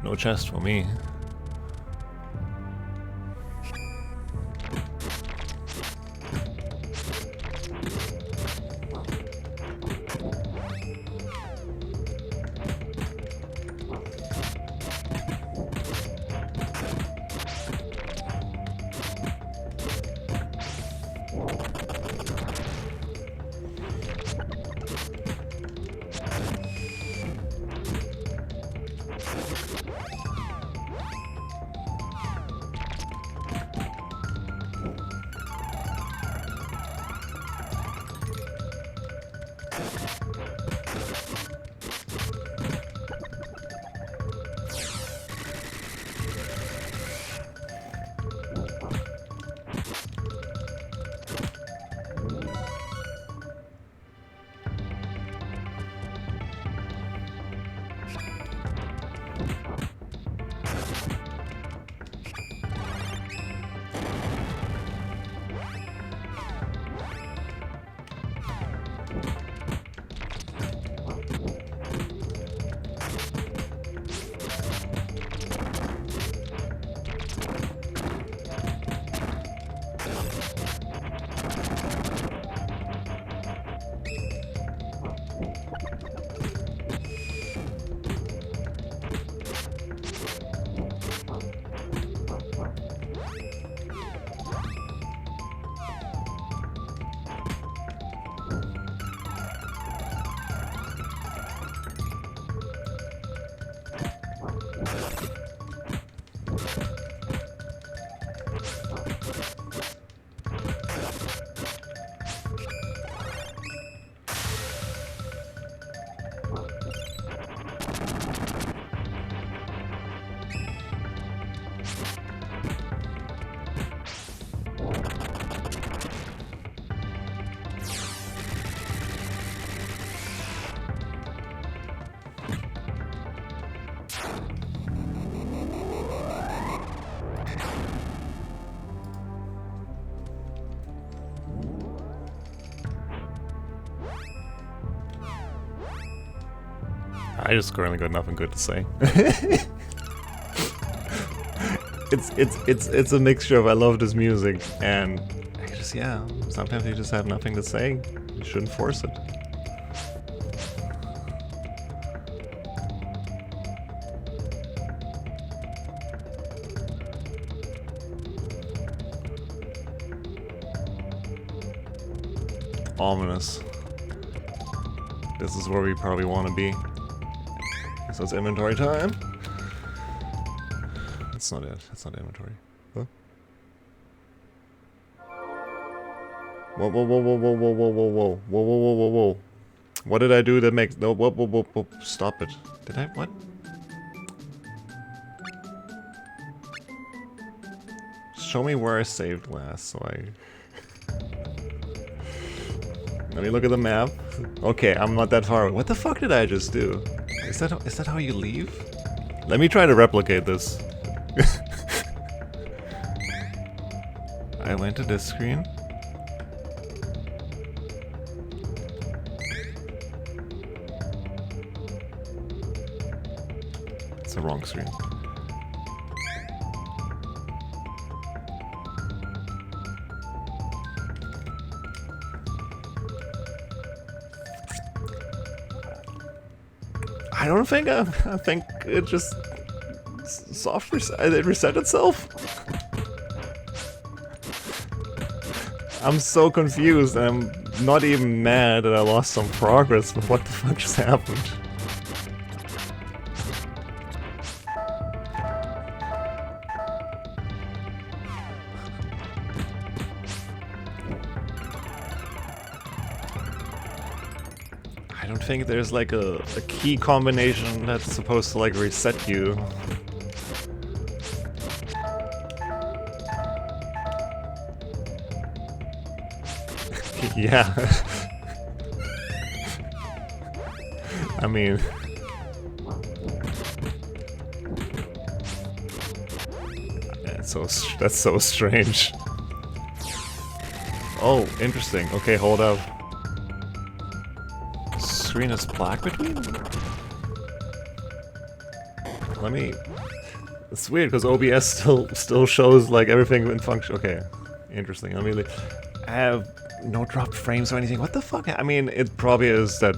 No chest for me. I just currently got nothing good to say. It's a mixture of I love this music and I just, yeah, sometimes you just have nothing to say. You shouldn't force it. Ominous. This is where we probably want to be. So it's inventory time. That's not it. That's not inventory. Huh? Whoa, whoa, whoa, whoa, whoa, whoa, whoa, whoa, whoa, whoa, whoa, whoa, whoa, whoa. What did I do that makes... No, whoa, whoa, whoa, whoa, stop it. Did I... What? Show me where I saved last, so I... Let me look at the map. Okay, I'm not that far away. What the fuck did I just do? Is that how you leave? Let me try to replicate this. I went to this screen. It's the wrong screen. I don't think I think it just it reset itself. I'm so confused. I'm not even mad that I lost some progress, but what the fuck just happened? I don't think there's like a key combination that's supposed to like reset you. Yeah. I mean... that's so strange. Oh, interesting. Okay, hold up. Screen is black between? Let me... It's weird because OBS still shows like everything in function. Okay, interesting. Let me... I have no dropped frames or anything. What the fuck? I mean, it probably is that...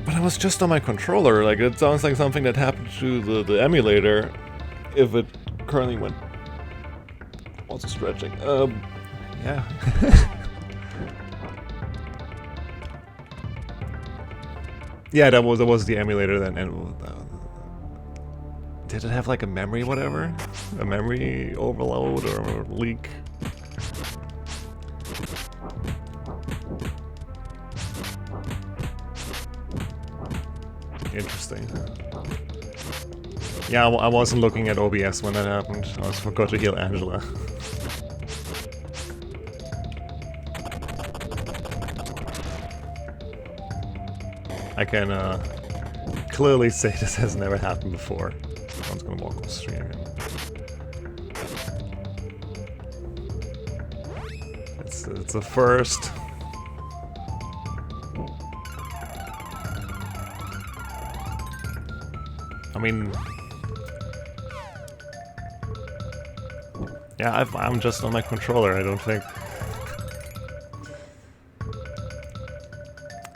But I was just on my controller. Like, it sounds like something that happened to the emulator. If it currently went... Also stretching. Yeah. Yeah, that was the emulator then. And did it have like a memory whatever? A memory overload or leak? Interesting. Yeah, I wasn't looking at OBS when that happened. I just forgot to heal Angela. I can clearly say this has never happened before. Someone's gonna walk off the stream again. It's a first. I mean, yeah, I'm just on my controller. I don't think.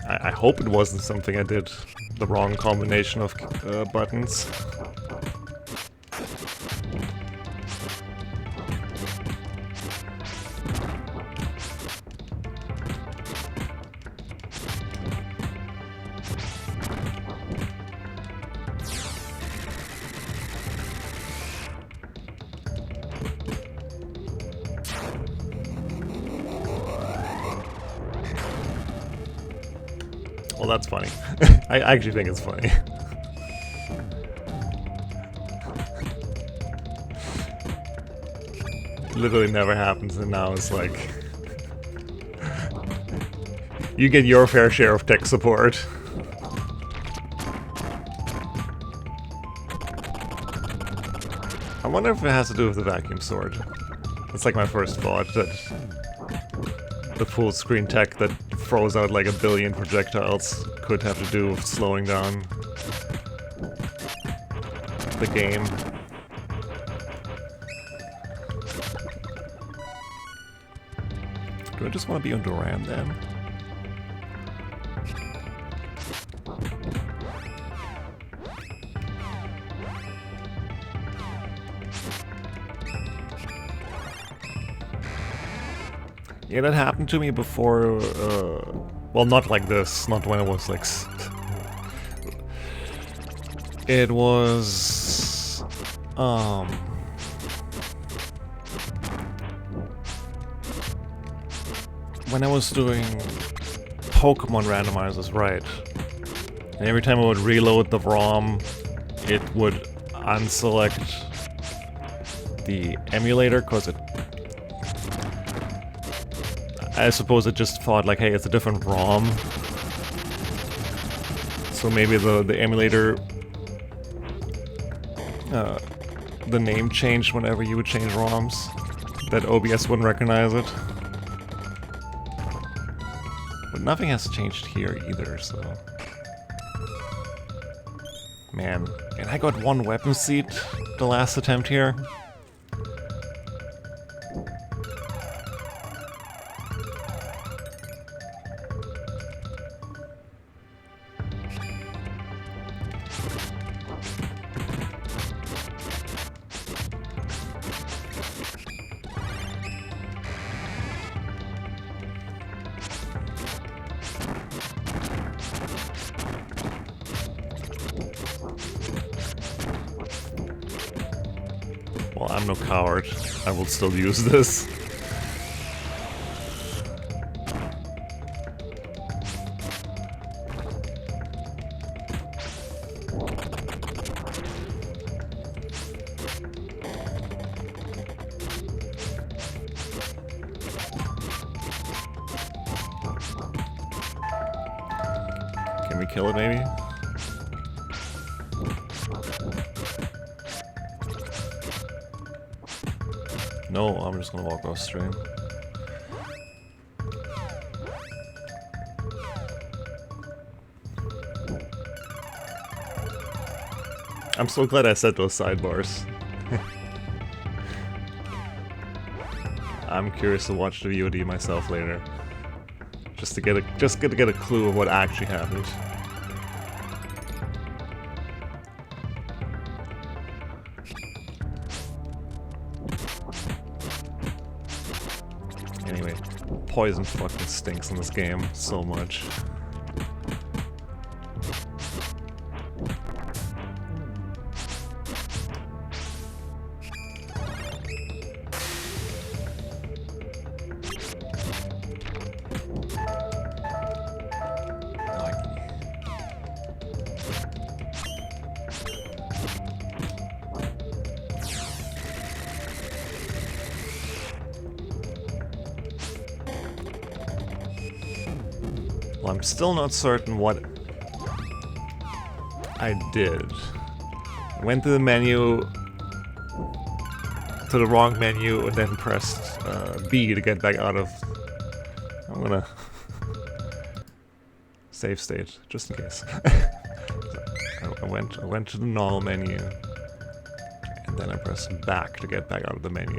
I hope it wasn't something I did the wrong combination of buttons. Well, that's funny. I actually think it's funny. It literally never happens, and now it's like... you get your fair share of tech support. I wonder if it has to do with the vacuum sword. That's like my first thought, that the full screen tech that throws out like a billion projectiles could have to do with slowing down the game. Do I just want to be on Duran then? Yeah, that happened to me before, well, not like this, not when I was like... It was... when I was doing Pokemon randomizers, right. And every time I would reload the ROM, it would unselect the emulator, because it... I suppose it just thought like, hey, it's a different ROM. So maybe the emulator, the name changed whenever you would change ROMs, that OBS wouldn't recognize it. But nothing has changed here either, so... Man, and I got one weapon seat the last attempt here. Well, I'm no coward. I will still use this. Can we kill it, maybe? No, I'm just gonna walk off stream. I'm so glad I set those sidebars. I'm curious to watch the VOD myself later, just to get a clue of what actually happened. Anyway, poison fucking stinks in this game so much. Well, I'm still not certain what I did. I went to the menu, to the wrong menu, and then pressed B to get back out of... I'm gonna... save state, just in case. I went to the normal menu, and then I pressed back to get back out of the menu.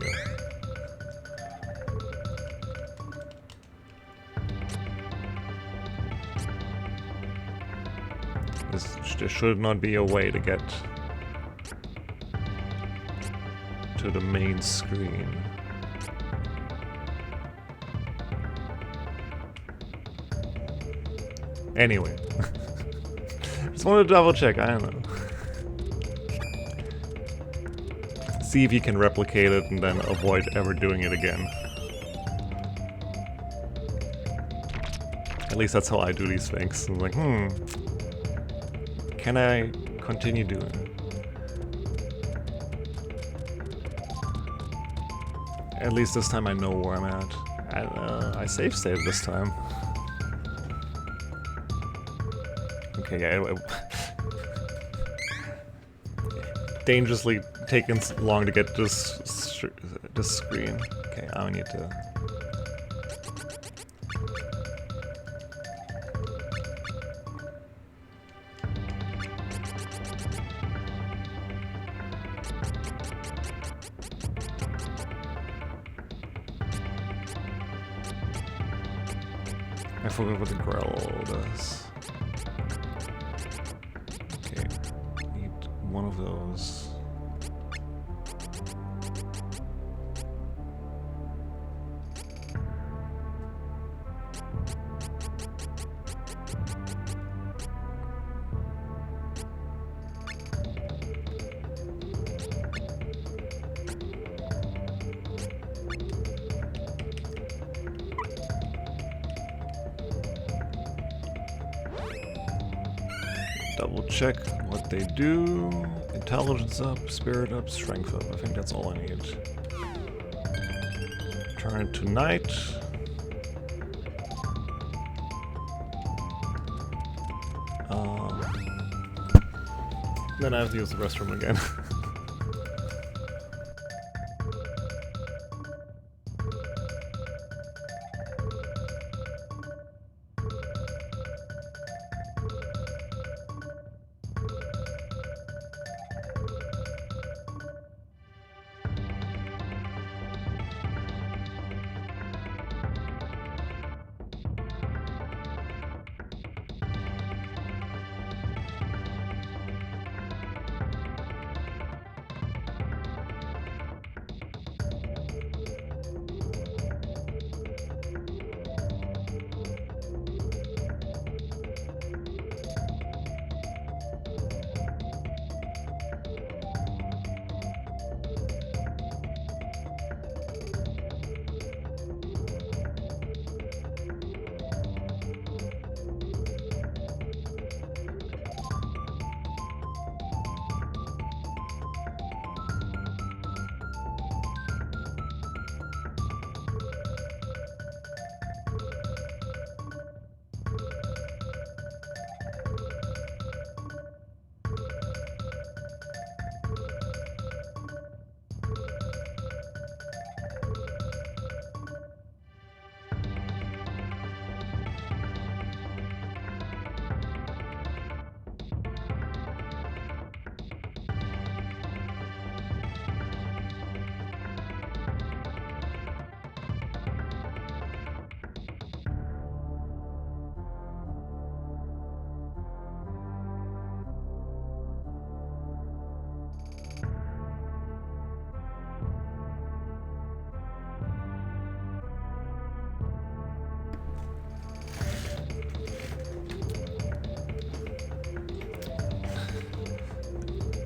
There should not be a way to get to the main screen. Anyway. Just wanted to double check, I don't know. See if you can replicate it and then avoid ever doing it again. At least that's how I do these things. I'm like, can I continue doing it? At least this time I know where I'm at. I save this time. Okay, yeah, dangerously taking long to get this screen. Okay, I need to... I forgot what the growl does. Okay, need one of those. Double check what they do. Intelligence up, spirit up, strength up. I think that's all I need. Turn to night. Then I have to use the restroom again.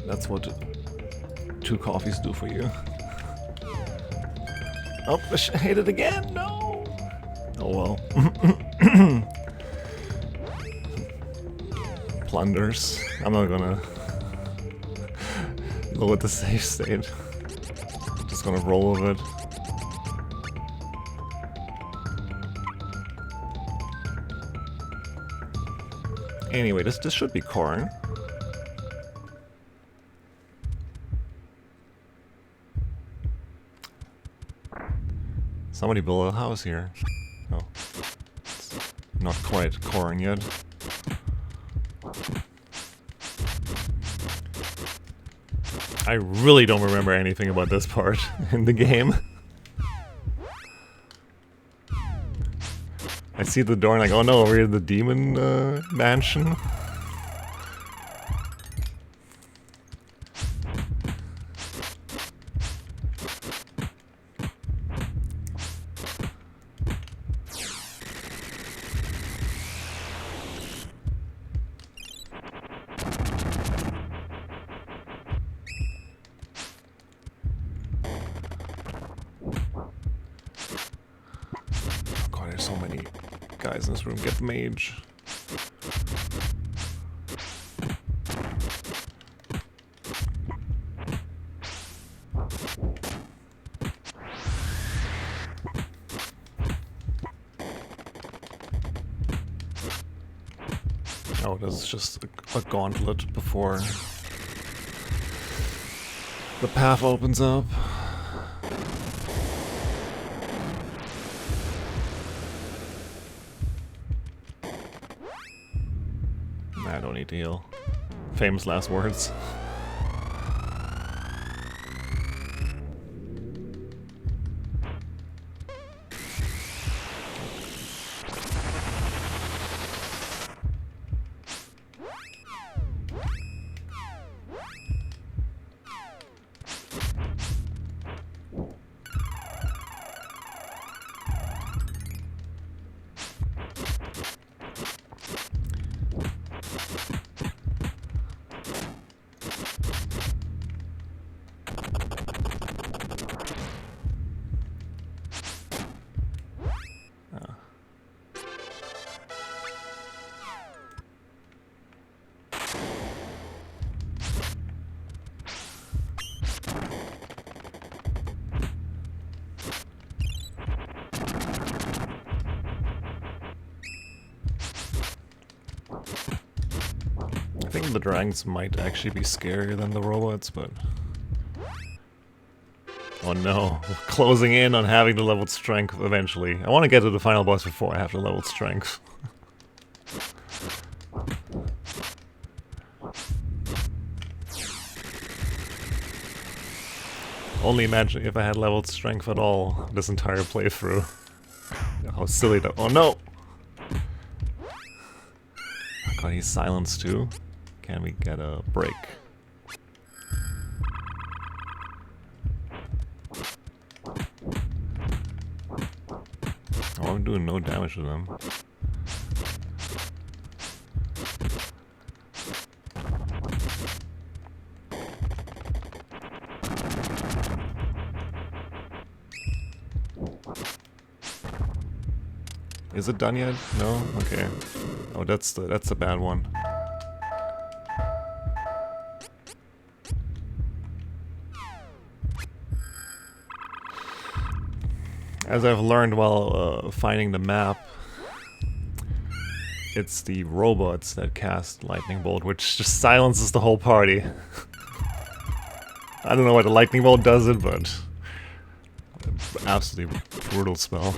That's what 2 coffees do for you. Oh, I hate it again! No! Oh well. Plunders. I'm not gonna load the save state. Just gonna roll with it. Anyway, this should be corn. Somebody built a house here. Oh. Not quite corn yet. I really don't remember anything about this part in the game. I see the door and like, oh no, we're in the demon mansion. So many guys in this room. Get the mage. Oh, this is just a gauntlet before the path opens up. I don't need to heal. Famous last words. think the dragons might actually be scarier than the robots, but... Oh no, we're closing in on having the leveled strength eventually. I want to get to the final boss before I have the leveled strength. Only imagine if I had leveled strength at all this entire playthrough. How silly that— oh no! Oh god, he's silenced too. Can we get a break? Oh, I'm doing no damage to them. Is it done yet? No? Okay. Oh, that's the bad one. As I've learned while finding the map, it's the robots that cast Lightning Bolt, which just silences the whole party. I don't know why the Lightning Bolt does it, but absolutely brutal spell.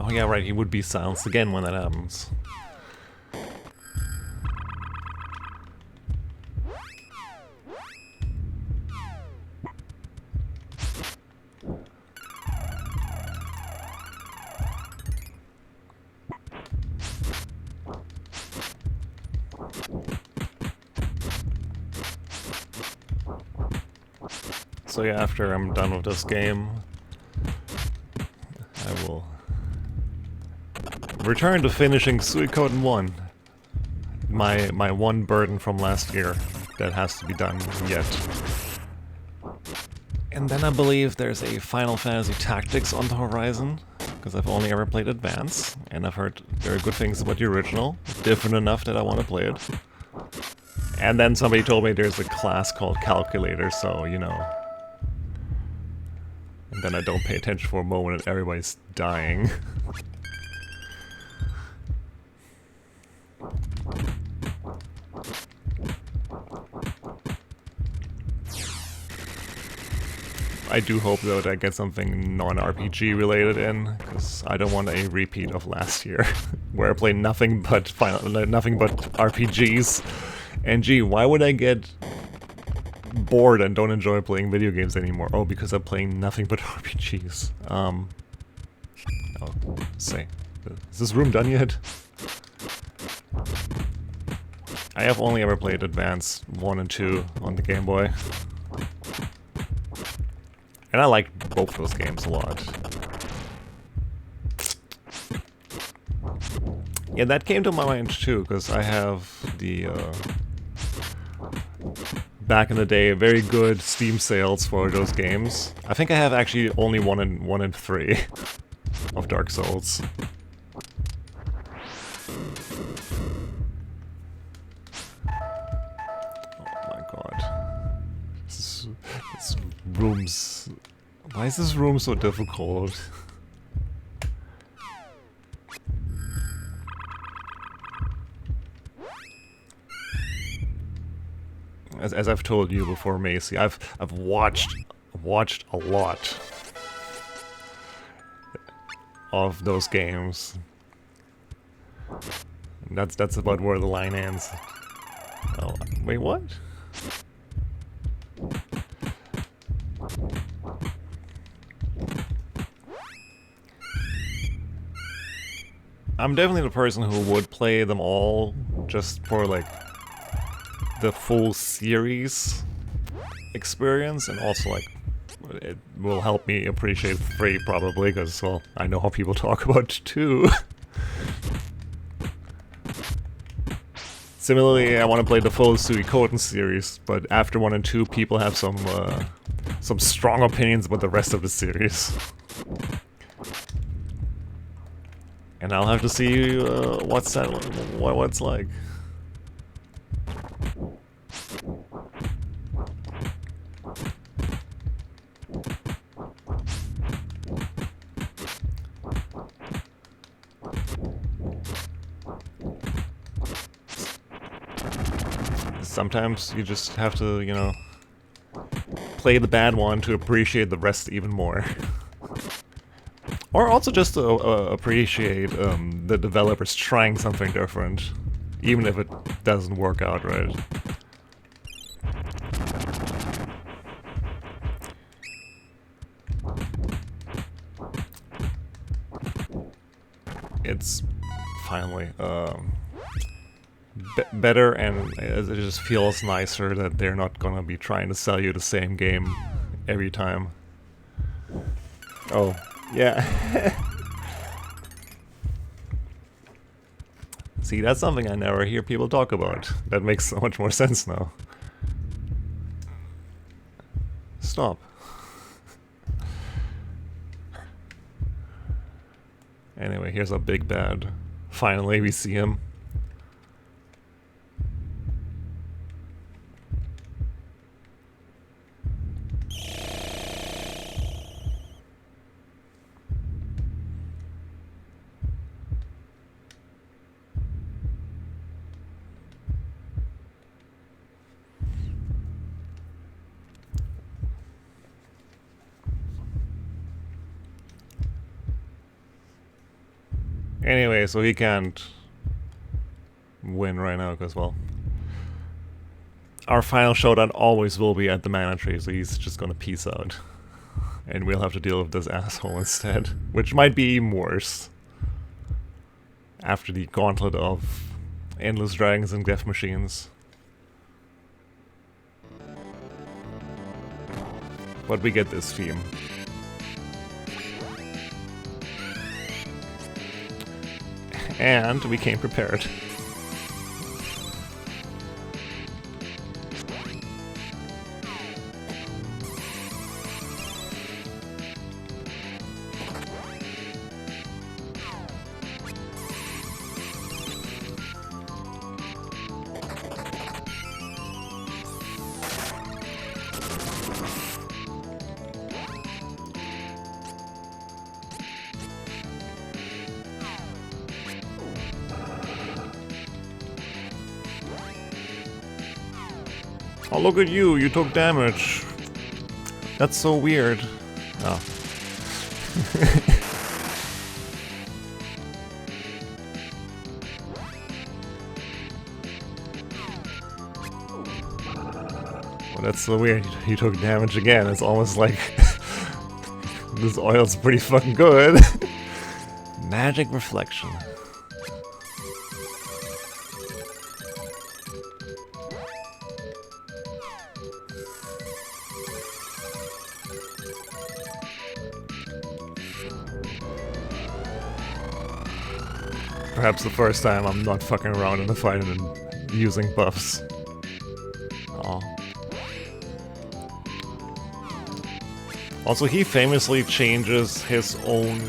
Oh yeah, right, he would be silenced again when that happens. So yeah, after I'm done with this game, I will return to finishing Suikoden 1. My one burden from last year that has to be done yet. And then I believe there's a Final Fantasy Tactics on the horizon, because I've only ever played Advance, and I've heard very good things about the original, different enough that I want to play it. And then somebody told me there's a class called Calculator, so, you know. And then I don't pay attention for a moment and everybody's dying. I do hope though that I get something non-RPG related in, because I don't want a repeat of last year, where I played nothing but RPGs. And gee, why would I get bored and don't enjoy playing video games anymore? Oh, because I'm playing nothing but RPGs. Oh, say, is this room done yet? I have only ever played Advance 1 and 2 on the Game Boy. And I liked both those games a lot. Yeah, that came to my mind too, because I have the, back in the day, very good Steam sales for those games. I think I have actually only 1 and 3 of Dark Souls. This room's... Why is this room so difficult? As I've told you before, Macy, I've watched a lot of those games. And that's about where the line ends. Oh, wait, what? I'm definitely the person who would play them all just for like the full series experience, and also like it will help me appreciate 3 probably, because, well, I know how people talk about 2. Similarly, I want to play the full Suikoden series, but after 1 and 2, people have some strong opinions about the rest of the series. And I'll have to see what's like. Sometimes you just have to, you know, play the bad one to appreciate the rest even more. Or also just to appreciate the developers trying something different, even if it doesn't work out right. It's finally better, and it just feels nicer that they're not gonna be trying to sell you the same game every time. Oh, yeah. See, that's something I never hear people talk about. That makes so much more sense now. Stop. Anyway, here's our big bad. Finally, we see him. Anyway, so he can't win right now, because, well, our final showdown always will be at the mana tree, so he's just gonna peace out. And we'll have to deal with this asshole instead, which might be even worse. After the gauntlet of endless dragons and death machines. But we get this theme. And we came prepared. Oh, look at you, you took damage. That's so weird. Oh. Well, that's so weird, he took damage again. It's almost like this oil's pretty fucking good. Magic reflection. Perhaps the first time I'm not fucking around in the fight and using buffs. Aw. Also, he famously changes his own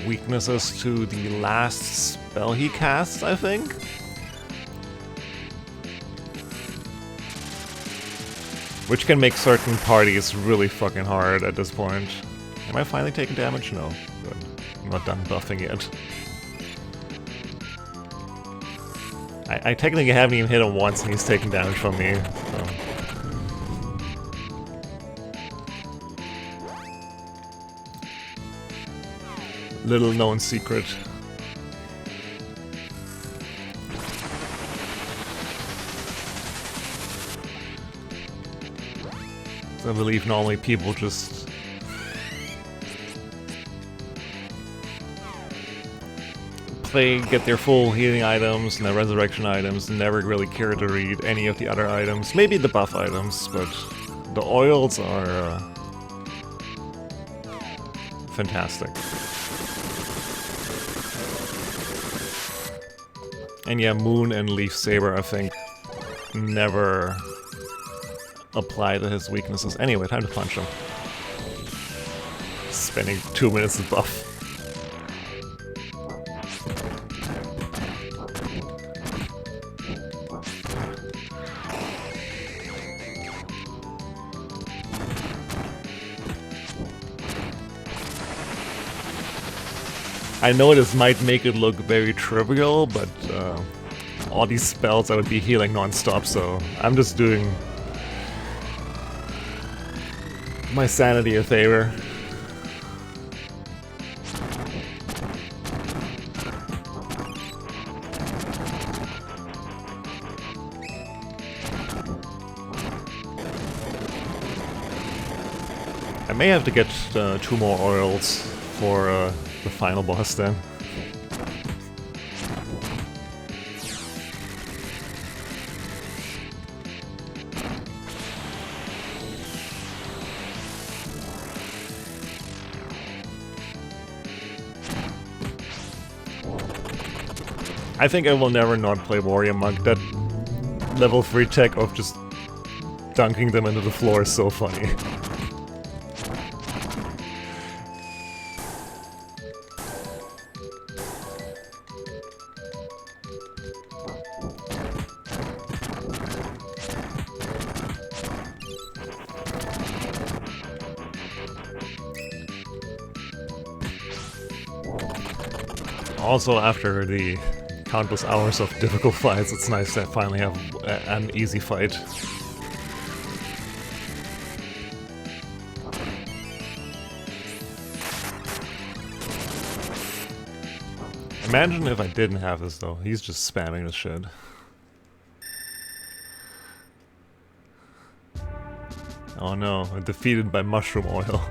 weaknesses to the last spell he casts, I think? Which can make certain parties really fucking hard at this point. Am I finally taking damage? No. Good. I'm not done buffing yet. I technically haven't even hit him once and he's taking damage from me, so. Little known secret. So I believe normally people just get their full healing items and their resurrection items, and never really care to read any of the other items. Maybe the buff items, but the oils are fantastic. And yeah, Moon and Leaf Saber, I think, never apply to his weaknesses. Anyway, time to punch him. Spending 2 minutes to buff. I know this might make it look very trivial, but all these spells I would be healing non-stop, so I'm just doing my sanity a favor. I may have to get 2 more oils for the final boss then. I think I will never not play Warrior Monk. That level 3 tech of just dunking them into the floor is so funny. Also, after the countless hours of difficult fights, it's nice to finally have an easy fight. Imagine if I didn't have this though. He's just spamming this shit. Oh no, defeated by mushroom oil.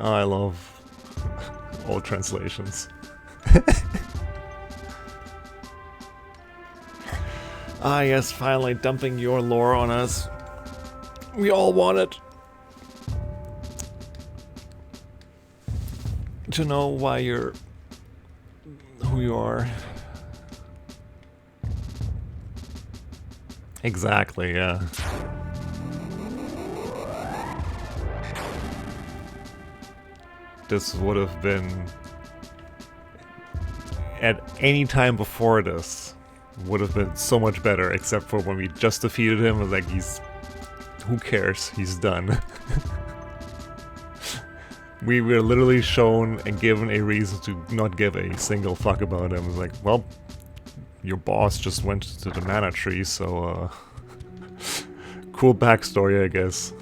Oh, I love old translations. Ah yes, finally dumping your lore on us. We all want it. To know why you're who you are. Exactly, yeah. This would have been at any time before this would have been so much better, except for when we just defeated him. It was like, he's who cares, he's done. We were literally shown and given a reason to not give a single fuck about him. It was like, well, your boss just went to the mana tree, so cool backstory, I guess.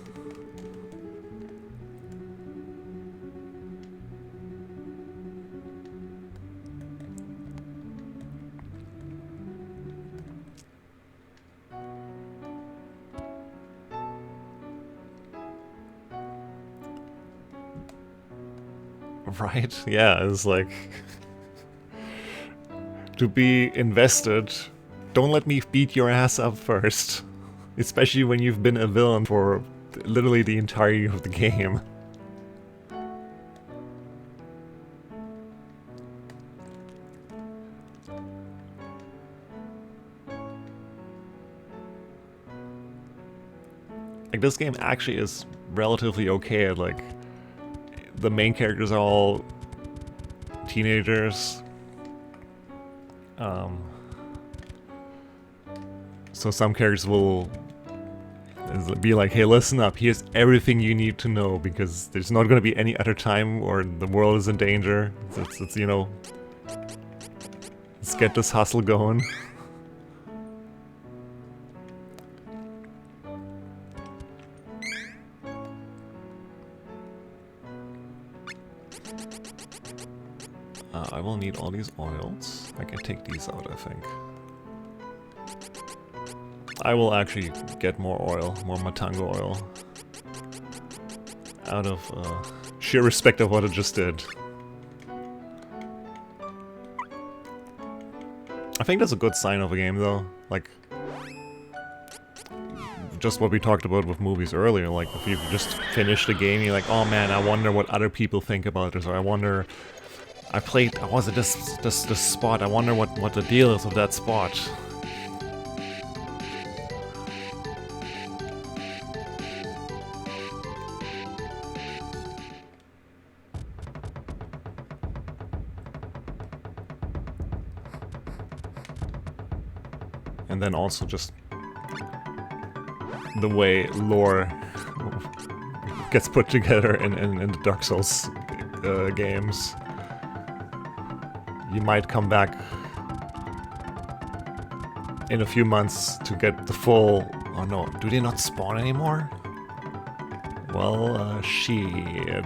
Right? Yeah, it's like... to be invested, don't let me beat your ass up first. Especially when you've been a villain for literally the entirety of the game. Like, this game actually is relatively okay at, like... The main characters are all teenagers. So some characters will be like, hey, listen up, here's everything you need to know, because there's not going to be any other time or the world is in danger. It's you know, let's get this hustle going. I will need all these oils. I can take these out, I think. I will actually get more oil, more Matango oil. Out of sheer respect of what it just did. I think that's a good sign of a game, though. Like, just what we talked about with movies earlier, like if you just finish the game, you're like, oh man, I wonder what other people think about this, or I wonder, I was at this spot, I wonder what the deal is with that spot. And then also just the way lore gets put together in the Dark Souls games. You might come back in a few months to get the full... Oh no, do they not spawn anymore? Well, shit.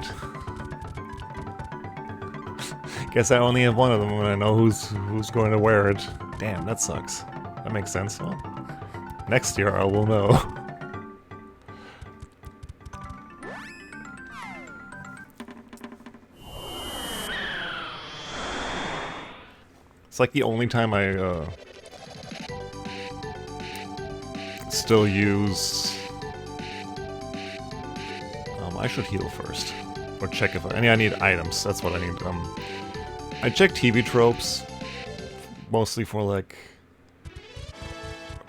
Guess I only have one of them when I know who's going to wear it. Damn, that sucks. That makes sense. Well, next year I will know. It's like the only time I still use... I should heal first. Or check if I need items, that's what I need. I check TV tropes, mostly for like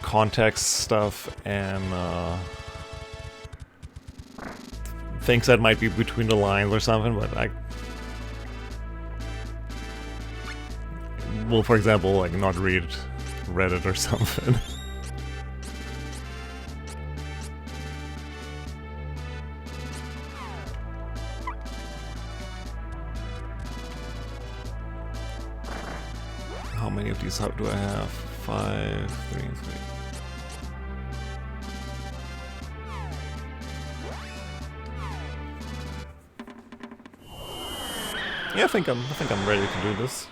context stuff and things that might be between the lines or something, but I will, for example, like not read Reddit or something. How many of these do I have? 5, 3, 3. Yeah, I think I'm ready to do this.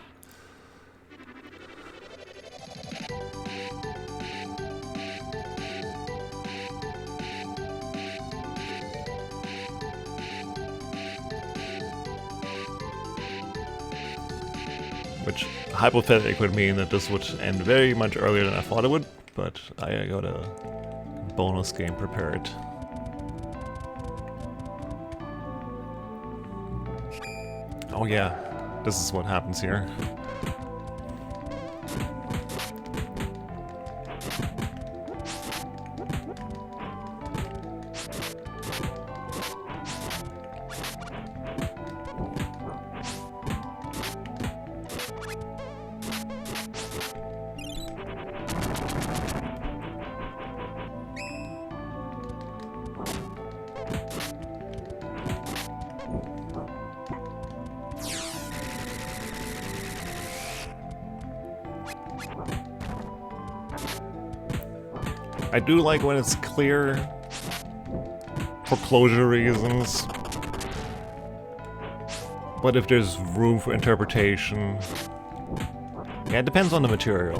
Which hypothetically would mean that this would end very much earlier than I thought it would, but I got a bonus game prepared. Oh yeah, this is what happens here. I do like when it's clear for closure reasons, but if there's room for interpretation, yeah, it depends on the material,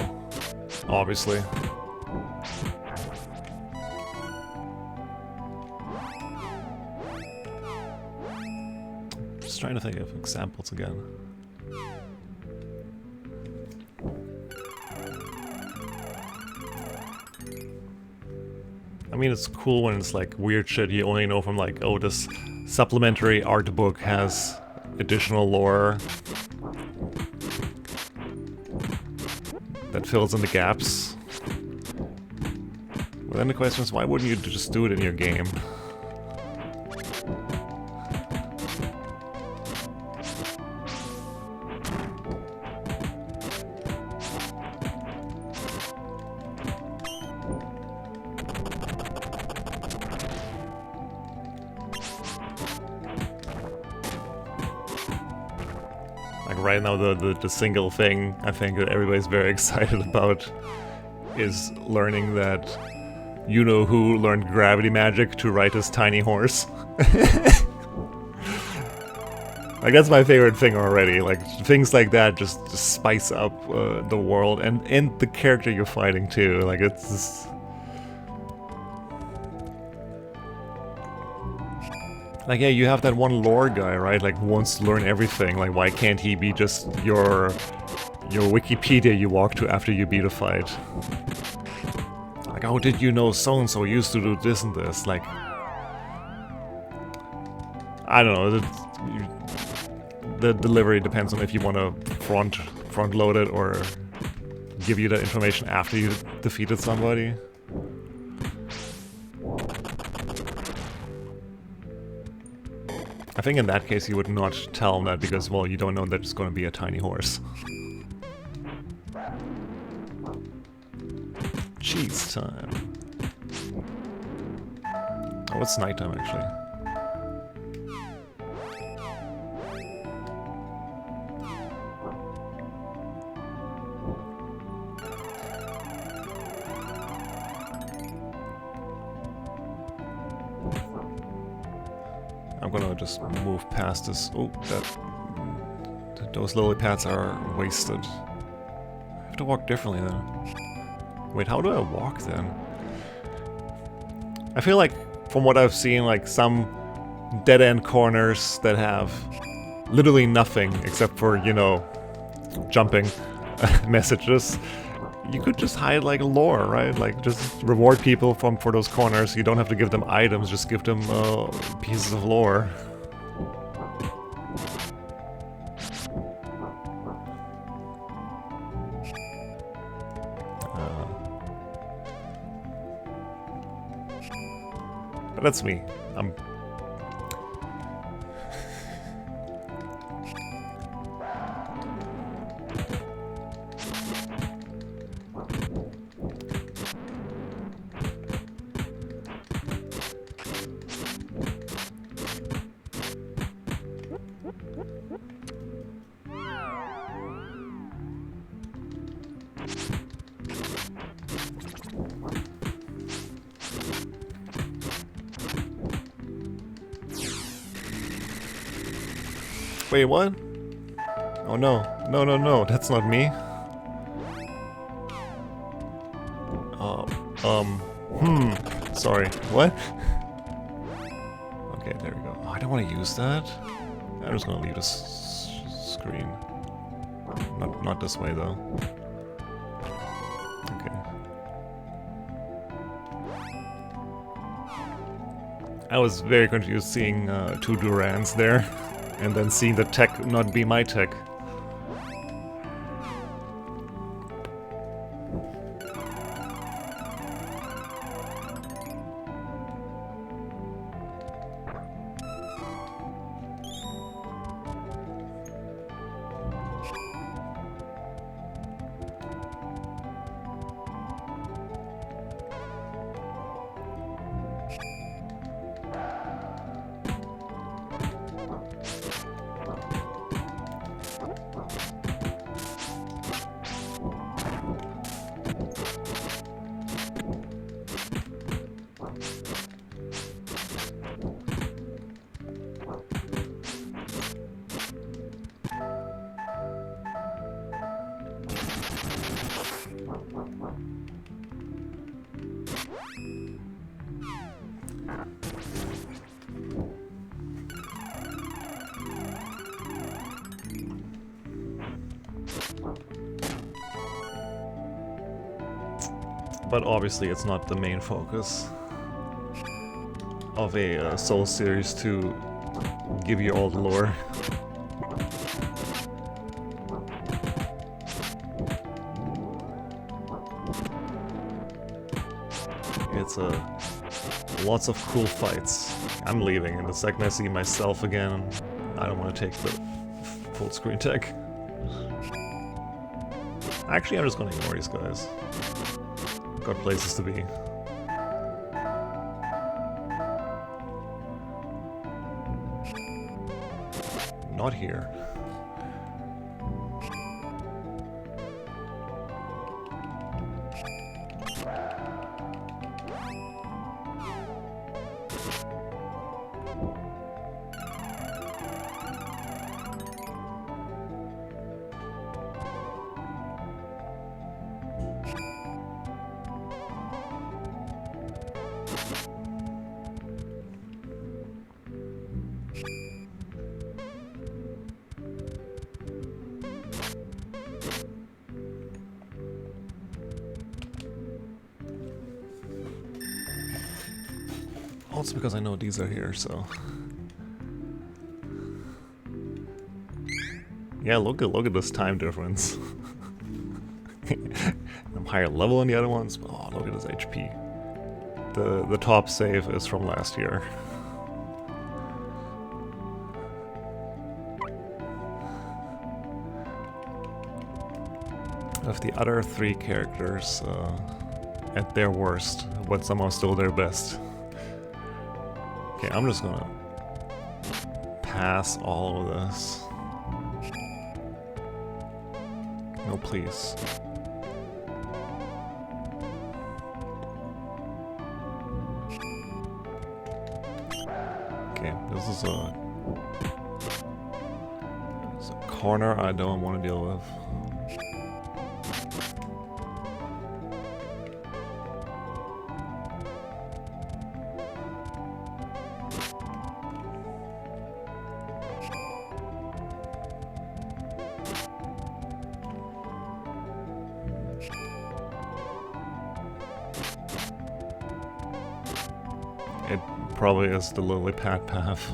obviously. Just trying to think of examples again. I mean, it's cool when it's like weird shit you only know from like, oh, this supplementary art book has additional lore that fills in the gaps. But then the question is, why wouldn't you just do it in your game? Right now, the single thing I think that everybody's very excited about is learning that you-know-who learned gravity magic to ride his tiny horse. Like, that's my favorite thing already. Like, things like that just spice up the world and the character you're fighting too. Like, it's just... Like, yeah, you have that one lore guy, right? Like, who wants to learn everything. Like, why can't he be just your Wikipedia you walk to after you beat a fight? Like, oh, did you know so-and-so used to do this and this? Like, I don't know, the delivery depends on if you want to front load it or give you the information after you defeated somebody. I think in that case you would not tell them that because, well, you don't know that it's going to be a tiny horse. Cheese time. Oh, it's nighttime actually. I'm gonna just move past this. Oh, those lily pads are wasted. I have to walk differently then. Wait, how do I walk then? I feel like, from what I've seen, like some dead-end corners that have literally nothing except for, you know, jumping messages. You could just hide like lore, right? Like just reward people for those corners. You don't have to give them items, just give them pieces of lore. But that's me. Wait, what? Oh no. No, no, no, that's not me. Sorry. What? Okay, there we go. Oh, I don't want to use that. I'm just gonna leave this screen. Not this way though. Okay. I was very confused seeing two Durans there. And then seeing the tech not be my tech. But obviously it's not the main focus of a Soul series to give you all the lore. It's lots of cool fights. I'm leaving, and the second I see myself again, I don't want to take the full screen tech. Actually, I'm just gonna ignore these guys. Got places to be. Not here. Also because I know these are here, so... Yeah, look at this time difference. I'm higher level than the other ones, but oh, look at this HP. The top save is from last year. Of the other three characters, at their worst, but somehow still their best. Okay, I'm just gonna pass all of this. No, please. Okay, this is it's a corner I don't want to deal with. It probably is the lily pad path.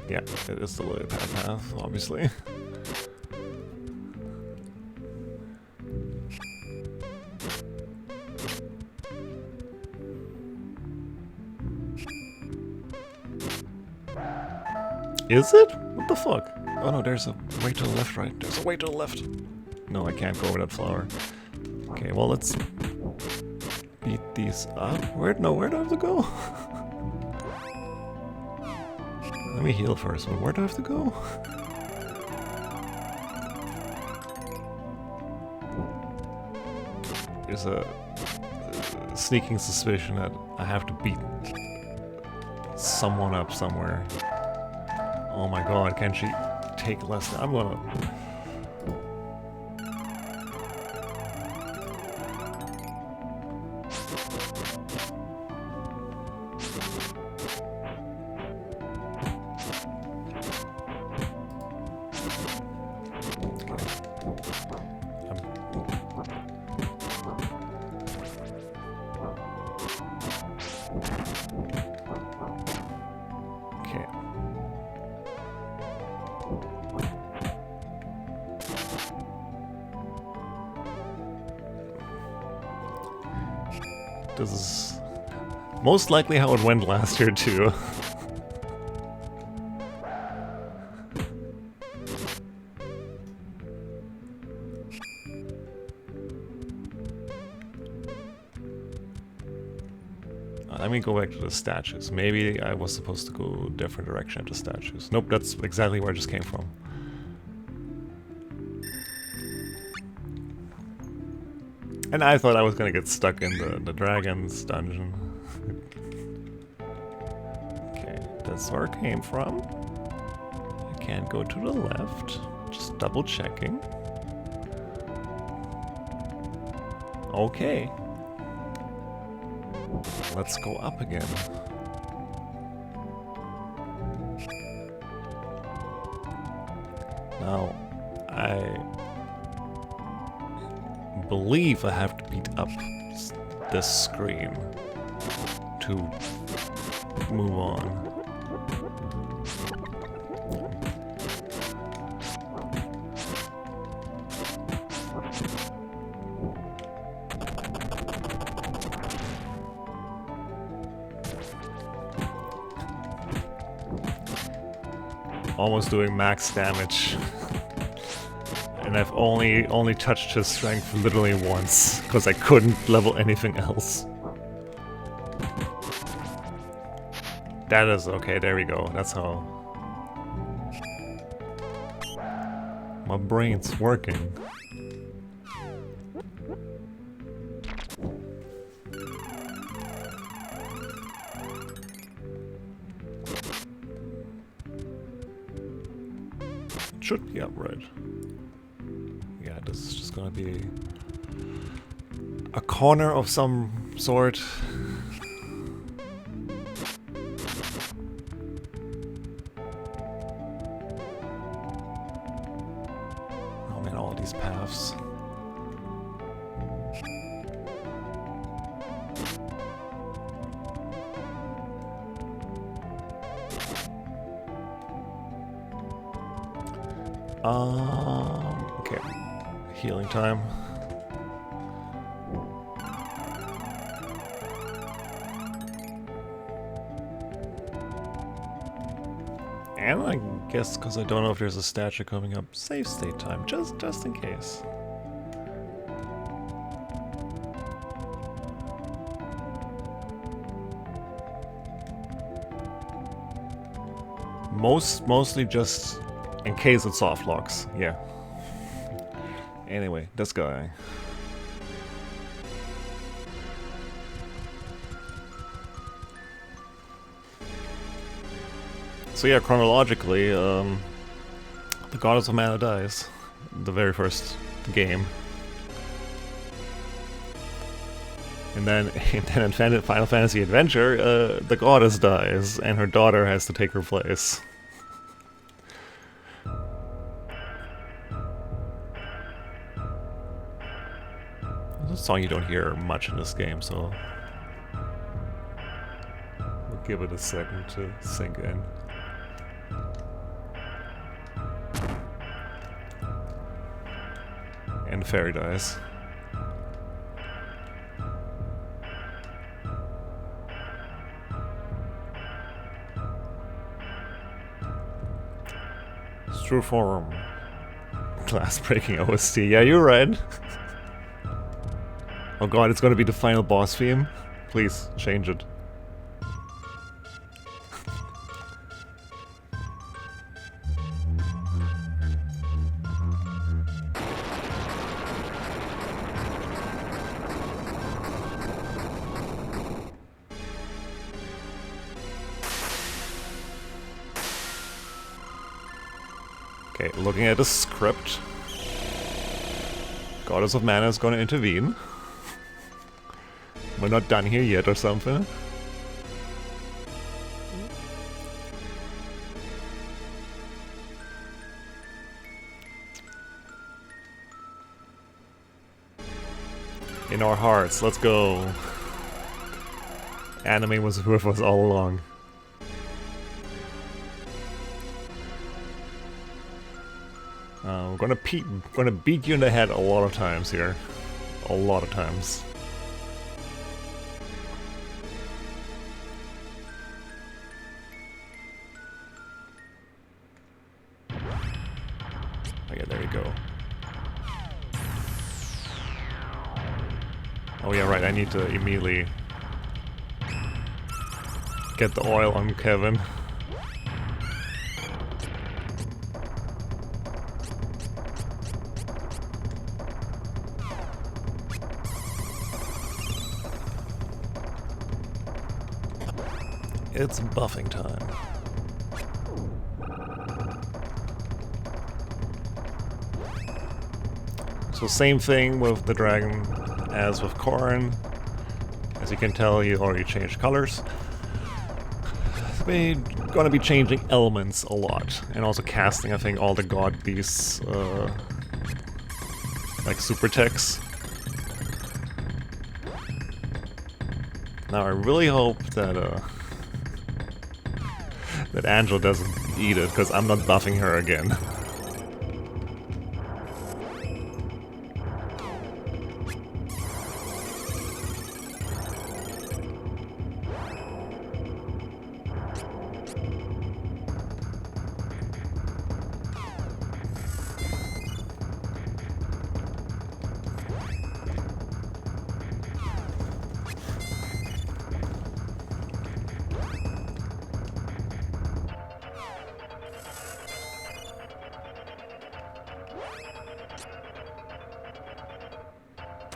Yeah, it is the lily pad path, obviously. Is it? What the fuck? Oh no, there's a way to the left, right? There's a way to the left. No, I can't go over that flower. Okay, well let's beat these up. Where do I have to go? Let me heal first, but where do I have to go? There's a sneaking suspicion that I have to beat someone up somewhere. Oh my god, can she take less? I'm gonna... Okay. This is most likely how it went last year too. Let me go back to the statues. Maybe I was supposed to go a different direction at the statues. Nope, that's exactly where I just came from. And I thought I was gonna get stuck in the dragon's dungeon. Okay, that's where I came from. I can't go to the left. Just double checking. Okay. Let's go up again. Now, I believe I have to beat up this screen to move on. Almost doing max damage. And I've only touched his strength literally once, because I couldn't level anything else. That is okay, there we go, that's how... My brain's working. Should be upright. Yeah, this is just gonna be a corner of some sort. Oh man, all these paths. Okay. Healing time. And I guess because I don't know if there's a statue coming up, save state time, just in case. Mostly just in case it soft locks, yeah. Anyway, this guy. So yeah, chronologically, the Goddess of Mana dies. The very first game. And then in Final Fantasy Adventure, the goddess dies, and her daughter has to take her place. It's a song you don't hear much in this game, so we'll give it a second to sink in. And the fairy dies. It's true form. Glass breaking OST. Yeah, you're right. Oh god, it's gonna be the final boss theme. Please, change it. Okay, looking at the script. Goddess of Mana is gonna intervene. We're not done here yet or something. In our hearts, let's go. Anime was with us all along. We're gonna beat you in the head a lot of times here. A lot of times. Okay, there you go. Oh yeah, right, I need to immediately get the oil on Kevin. It's buffing time. So same thing with the dragon as with Corrin. As you can tell, he already changed colors. We're gonna be changing elements a lot, and also casting, I think, all the god beasts, like super techs. Now I really hope that that Angel doesn't eat it, because I'm not buffing her again.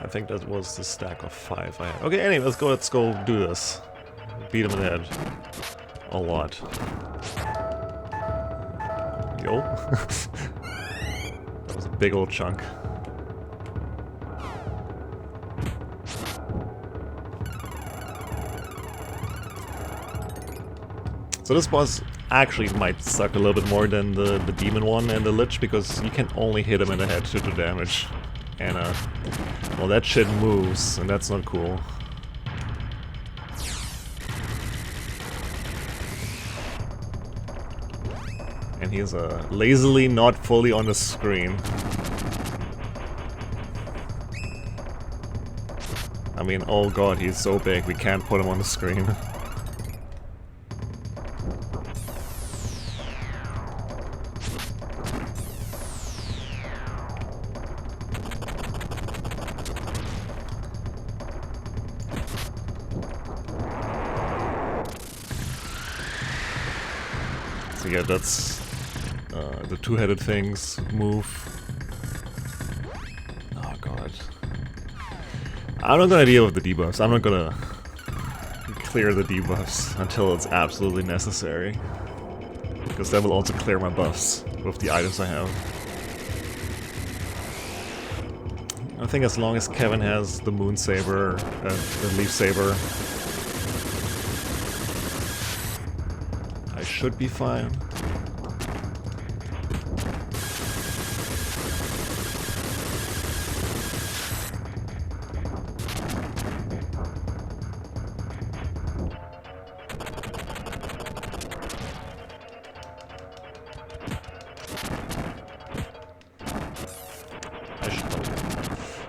I think that was the stack of 5 I had. Okay, anyway, let's go do this. Beat him in the head. A lot. Yo. That was a big old chunk. So this boss actually might suck a little bit more than the demon one and the lich, because you can only hit him in the head to do damage. And well, that shit moves, and that's not cool. And He's lazily not fully on the screen. I mean, oh god, he's so big, we can't put him on the screen. So yeah, that's the two-headed things move. Oh god. I'm not gonna deal with the debuffs. I'm not gonna clear the debuffs until it's absolutely necessary. Because that will also clear my buffs with the items I have. I think as long as Kevin has the Moon Saber and the Leaf Saber, I should be fine.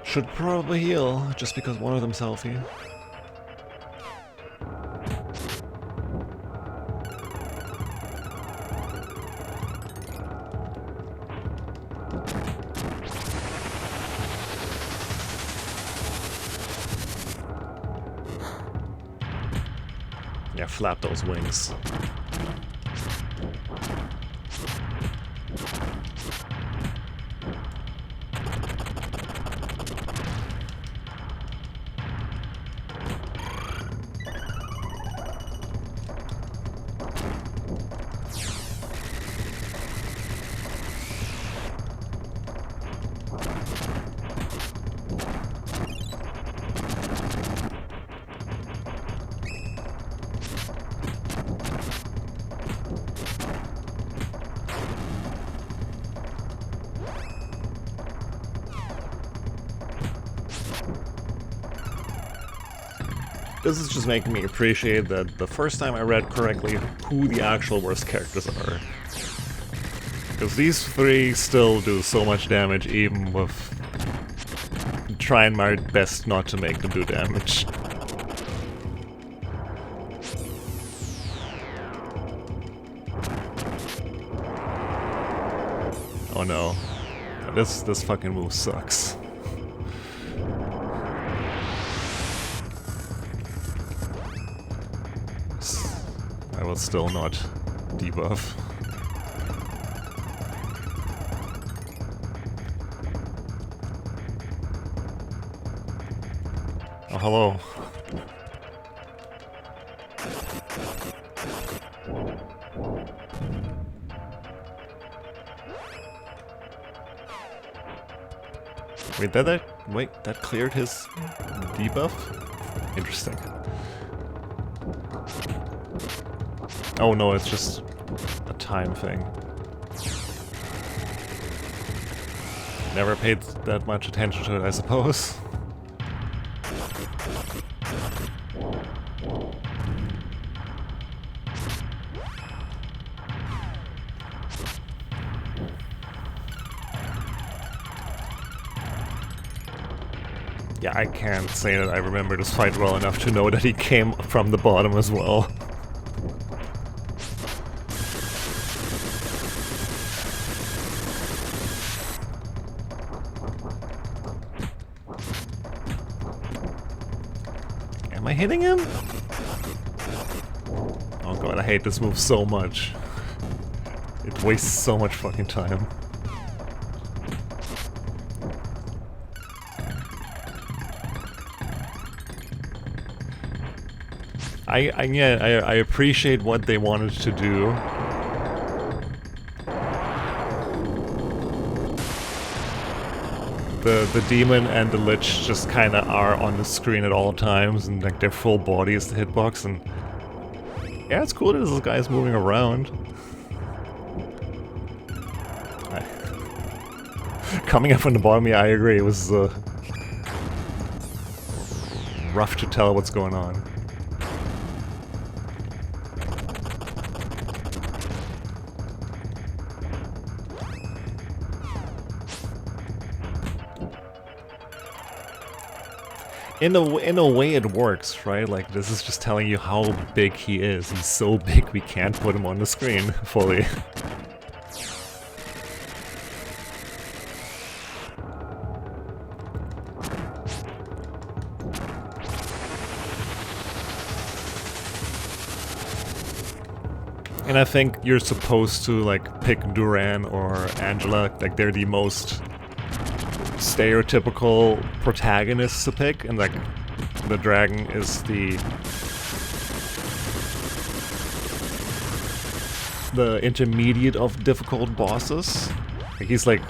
Should probably heal, just because one of them's healthy. Yeah, flap those wings. This is just making me appreciate that the first time I read correctly who the actual worst characters are. Because these three still do so much damage even with trying my best not to make them do damage. Oh no. This fucking move sucks. I will still not debuff. Oh, hello. Wait, that cleared his debuff? Interesting. Oh no, it's just a time thing. Never paid that much attention to it, I suppose. Yeah, I can't say that I remember this fight well enough to know that he came from the bottom as well. Am I hitting him? Oh god, I hate this move so much. It wastes so much fucking time. I appreciate what they wanted to do. The demon and the lich just kind of are on the screen at all times, and like their full body is the hitbox, and yeah, it's cool that this guy's moving around. Coming up from the bottom, yeah, I agree. It was rough to tell what's going on. in a way it works, right? Like, this is just telling you how big he is. He's so big we can't put him on the screen fully. And I think you're supposed to, like, pick Duran or Angela. Like, they're the most stereotypical protagonists to pick, and, like, the dragon is the intermediate of difficult bosses. Like, he's like...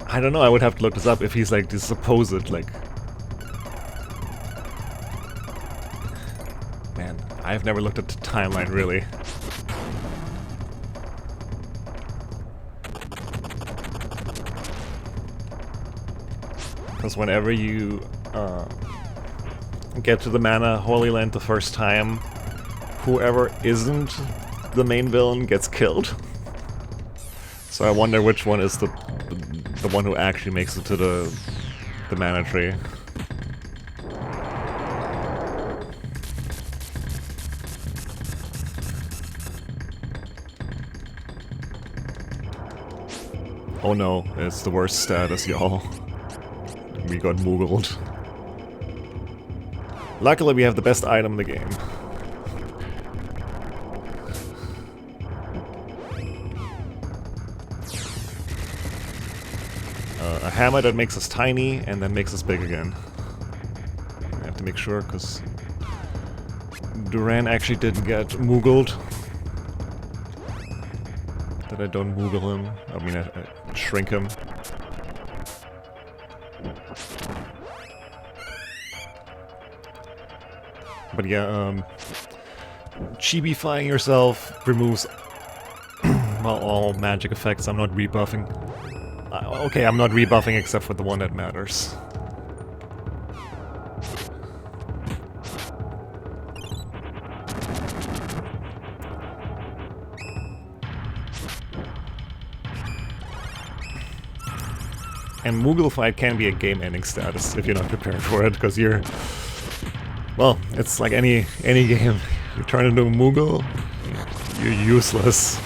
I don't know, I would have to look this up if he's, like, the supposed, like... Man, I've never looked at the timeline, really. Because whenever you get to the Mana Holy Land the first time, whoever isn't the main villain gets killed. So I wonder which one is the one who actually makes it to the mana tree. Oh no, it's the worst status, y'all. We got moogled. Luckily we have the best item in the game. A hammer that makes us tiny and then makes us big again. I have to make sure, because Duran actually didn't get moogled. That I don't moogle him. I mean, I shrink him. But yeah, chibifying yourself removes well, all magic effects. I'm not rebuffing. Okay, I'm not rebuffing except for the one that matters. And Moogle fight can be a game-ending status if you're not prepared for it, because you're... Well, it's like any game. You turn into a Moogle, you're useless.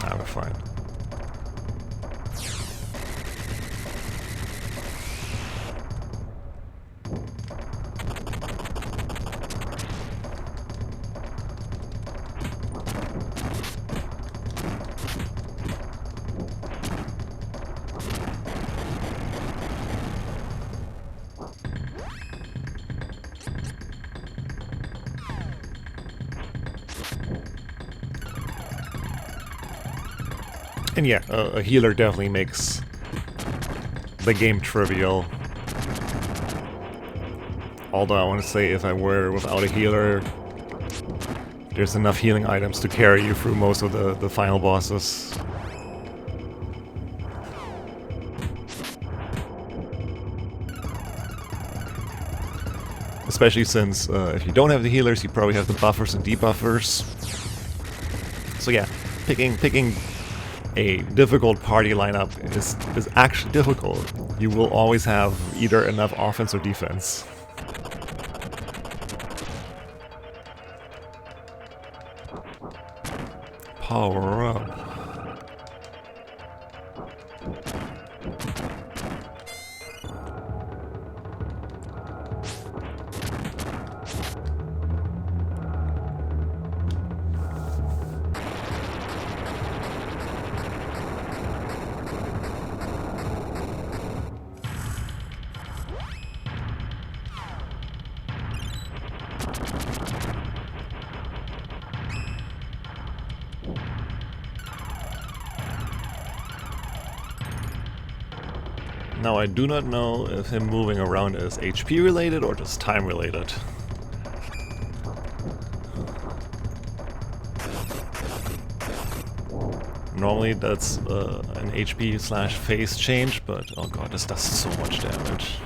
Nah, we're fine. And yeah, a healer definitely makes the game trivial. Although I want to say, if I were without a healer, there's enough healing items to carry you through most of the final bosses. Especially since if you don't have the healers, you probably have the buffers and debuffers. So yeah, picking a difficult party lineup is actually difficult. You will always have either enough offense or defense. Power up. Now I do not know if him moving around is HP related or just time related. Normally that's an HP/phase change, but oh god, this does so much damage.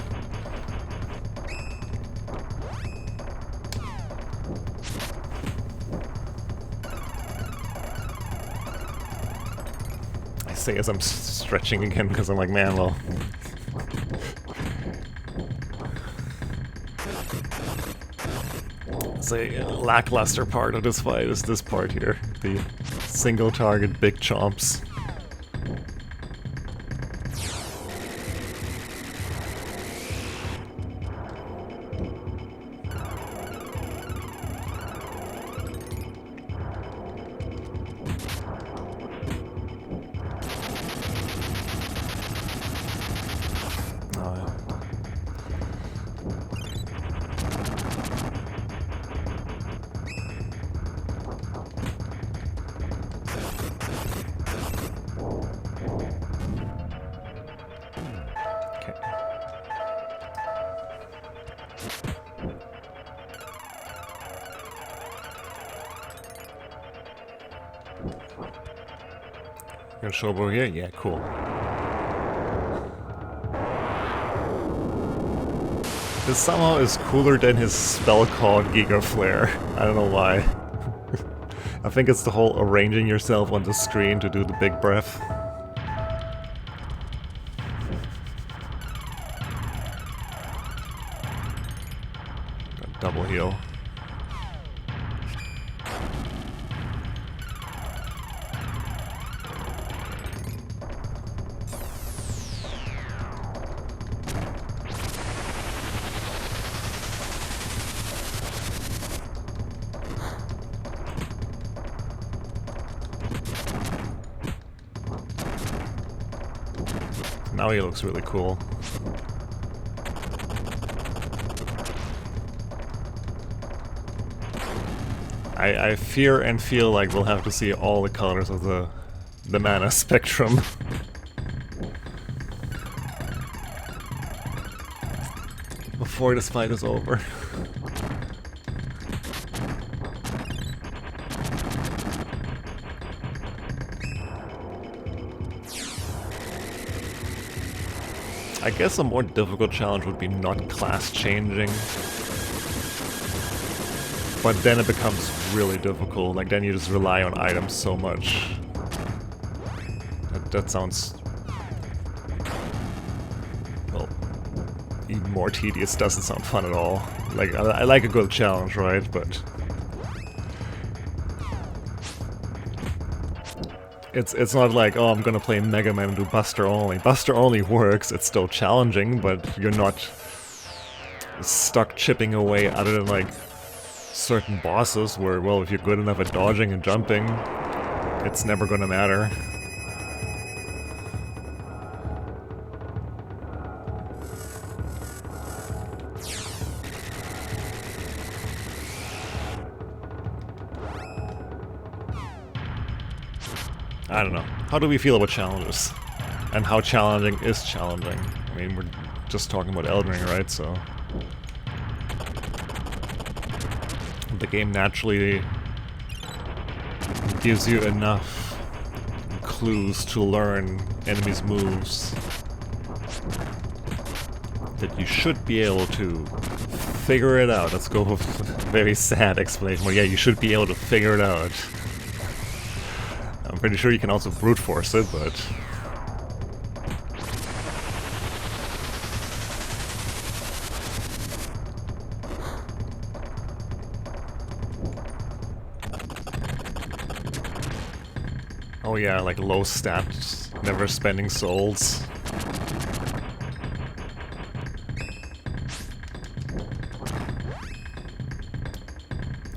say as I'm stretching again because I'm like, man, well. It's a lackluster part of this fight is this part here. The single target big chomps. Gonna show up over here? Yeah, cool. This somehow is cooler than his spell called Giga Flare. I don't know why. I think it's the whole arranging yourself on the screen to do the big breath. Double heal. Now he looks really cool. I fear and feel like we'll have to see all the colors of the mana spectrum. Before this fight is over. I guess a more difficult challenge would be not class changing. But then it becomes really difficult, like then you just rely on items so much. That sounds... well, even more tedious, doesn't sound fun at all. Like, I like a good challenge, right, but... It's not like, oh, I'm gonna play Mega Man and do Buster only. Buster only works, it's still challenging, but you're not stuck chipping away other than like certain bosses where, well, if you're good enough at dodging and jumping, it's never gonna matter. I don't know. How do we feel about challenges? And how challenging is challenging? I mean, we're just talking about Elden Ring, right? So... the game naturally gives you enough clues to learn enemies' moves that you should be able to figure it out. Let's go with a very sad explanation. Well, yeah, you should be able to figure it out. I'm pretty sure you can also brute force it, but... oh yeah, like low stats, never spending souls.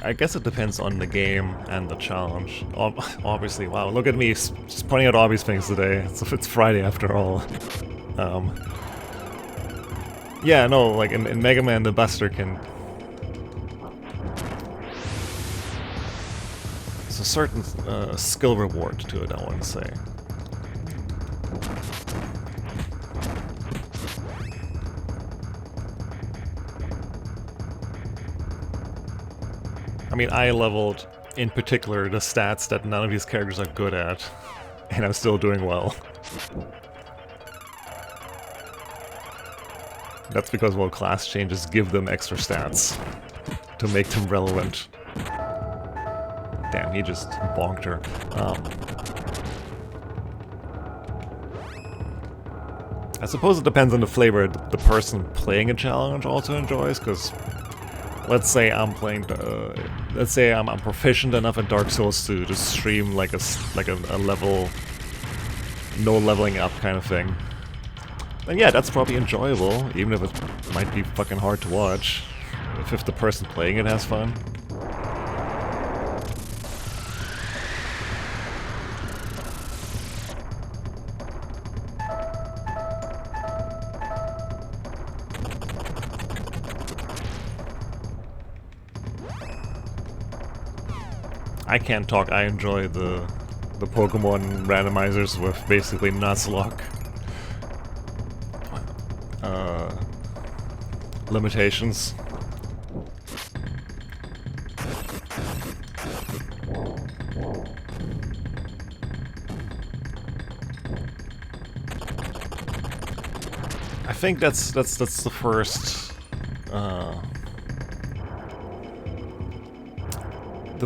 I guess it depends on the game and the challenge. Obviously, wow, look at me just pointing out obvious things today. It's Friday after all. Yeah, no, like in Mega Man, the Buster can... there's a certain skill reward to it, I want to say. I mean, I leveled, in particular, the stats that none of these characters are good at, and I'm still doing well. That's because, well, class changes give them extra stats to make them relevant. Damn, he just bonked her. I suppose it depends on the flavor the person playing a challenge also enjoys, because let's say I'm playing, let's say I'm proficient enough in Dark Souls to just stream like a level, no leveling up kind of thing. Then yeah, that's probably enjoyable, even if it might be fucking hard to watch, if the person playing it has fun. I can't talk, I enjoy the Pokemon randomizers with basically Nuzlocke limitations. I think that's the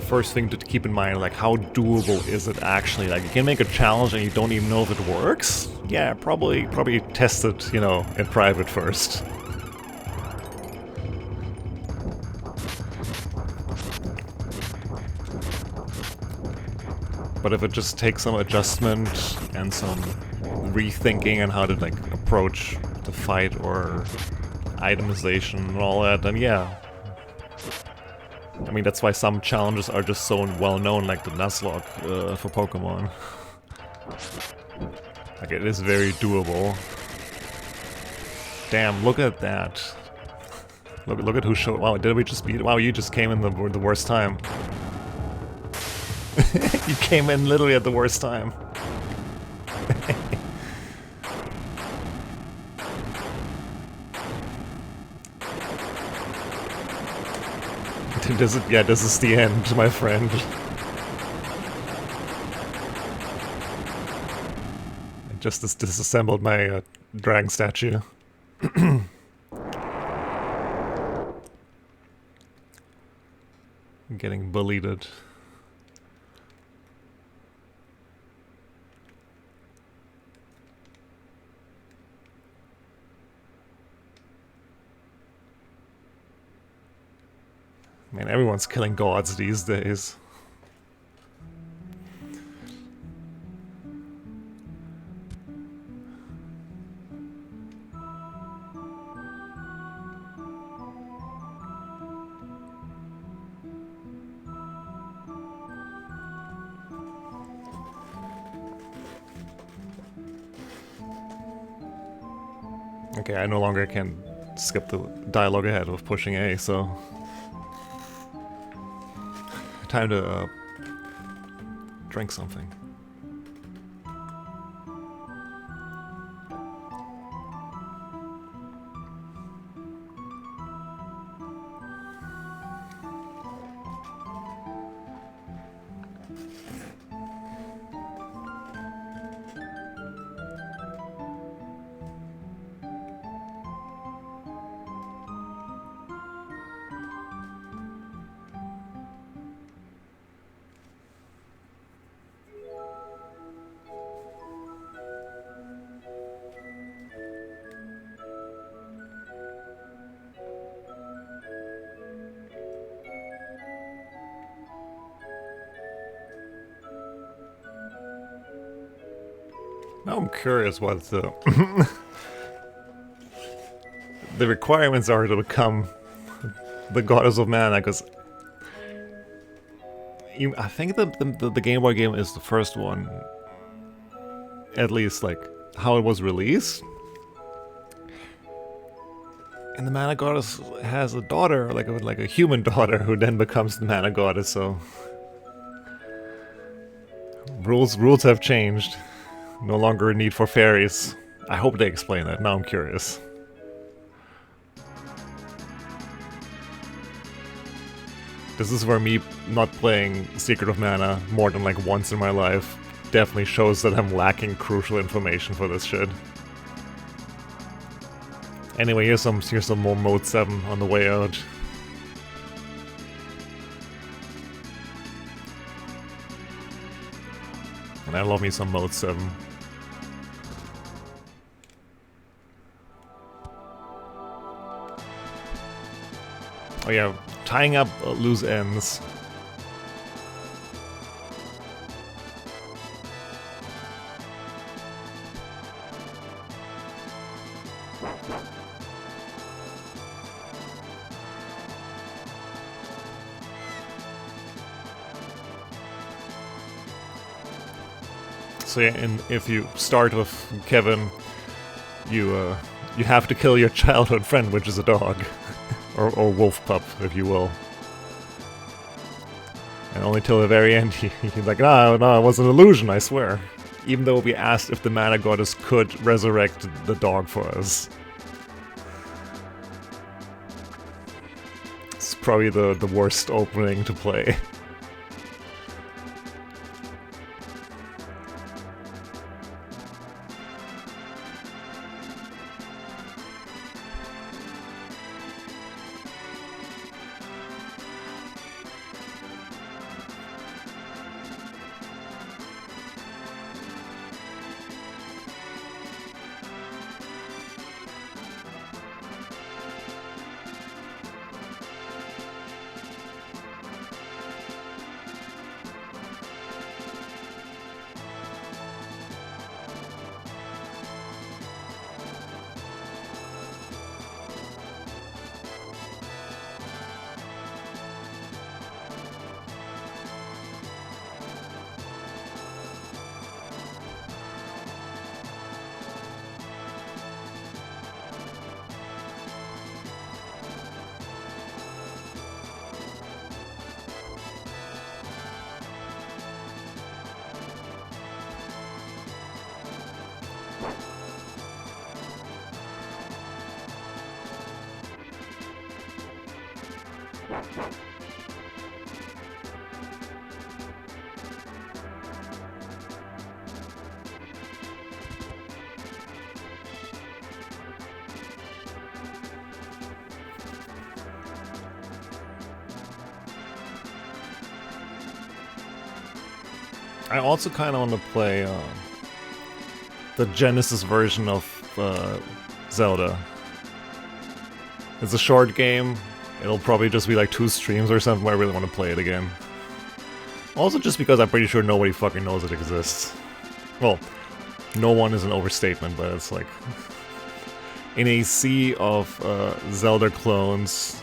first thing to keep in mind, like how doable is it actually? Like you can make a challenge and you don't even know if it works? Yeah, probably test it, you know, in private first. But if it just takes some adjustment and some rethinking on how to like approach the fight or itemization and all that, then yeah. I mean, that's why some challenges are just so well known, like the Nuzlocke for Pokemon. Like, it is very doable. Damn, look at that. Look at who showed. Wow, did we just beat? Wow, you just came in the worst time. You came in literally at the worst time. This is the end, my friend. I just disassembled my dragon statue. I'm getting bullied. Man, everyone's killing gods these days. Okay, I no longer can skip the dialogue ahead of pushing A, so... Time to drink something. Now I'm curious what the the requirements are to become the goddess of mana, because I think the Game Boy game is the first one, at least like how it was released. And the mana goddess has a daughter, like a human daughter, who then becomes the mana goddess. So rules have changed. No longer a need for fairies. I hope they explain that. Now I'm curious. This is where me not playing Secret of Mana more than like once in my life definitely shows that I'm lacking crucial information for this shit. Anyway, here's some more Mode 7 on the way out. And I love me some Mode 7. Oh yeah, tying up loose ends. So yeah, and if you start with Kevin, you have to kill your childhood friend, which is a dog. or wolf pup, if you will. And only till the very end, he's like, no, it was an illusion, I swear. Even though we asked if the mana goddess could resurrect the dog for us. It's probably the worst opening to play. I also kind of want to play the Genesis version of Zelda. It's a short game. It'll probably just be like 2 streams or something where I really want to play it again. Also just because I'm pretty sure nobody fucking knows it exists. Well, no one is an overstatement, but it's like... in a sea of Zelda clones,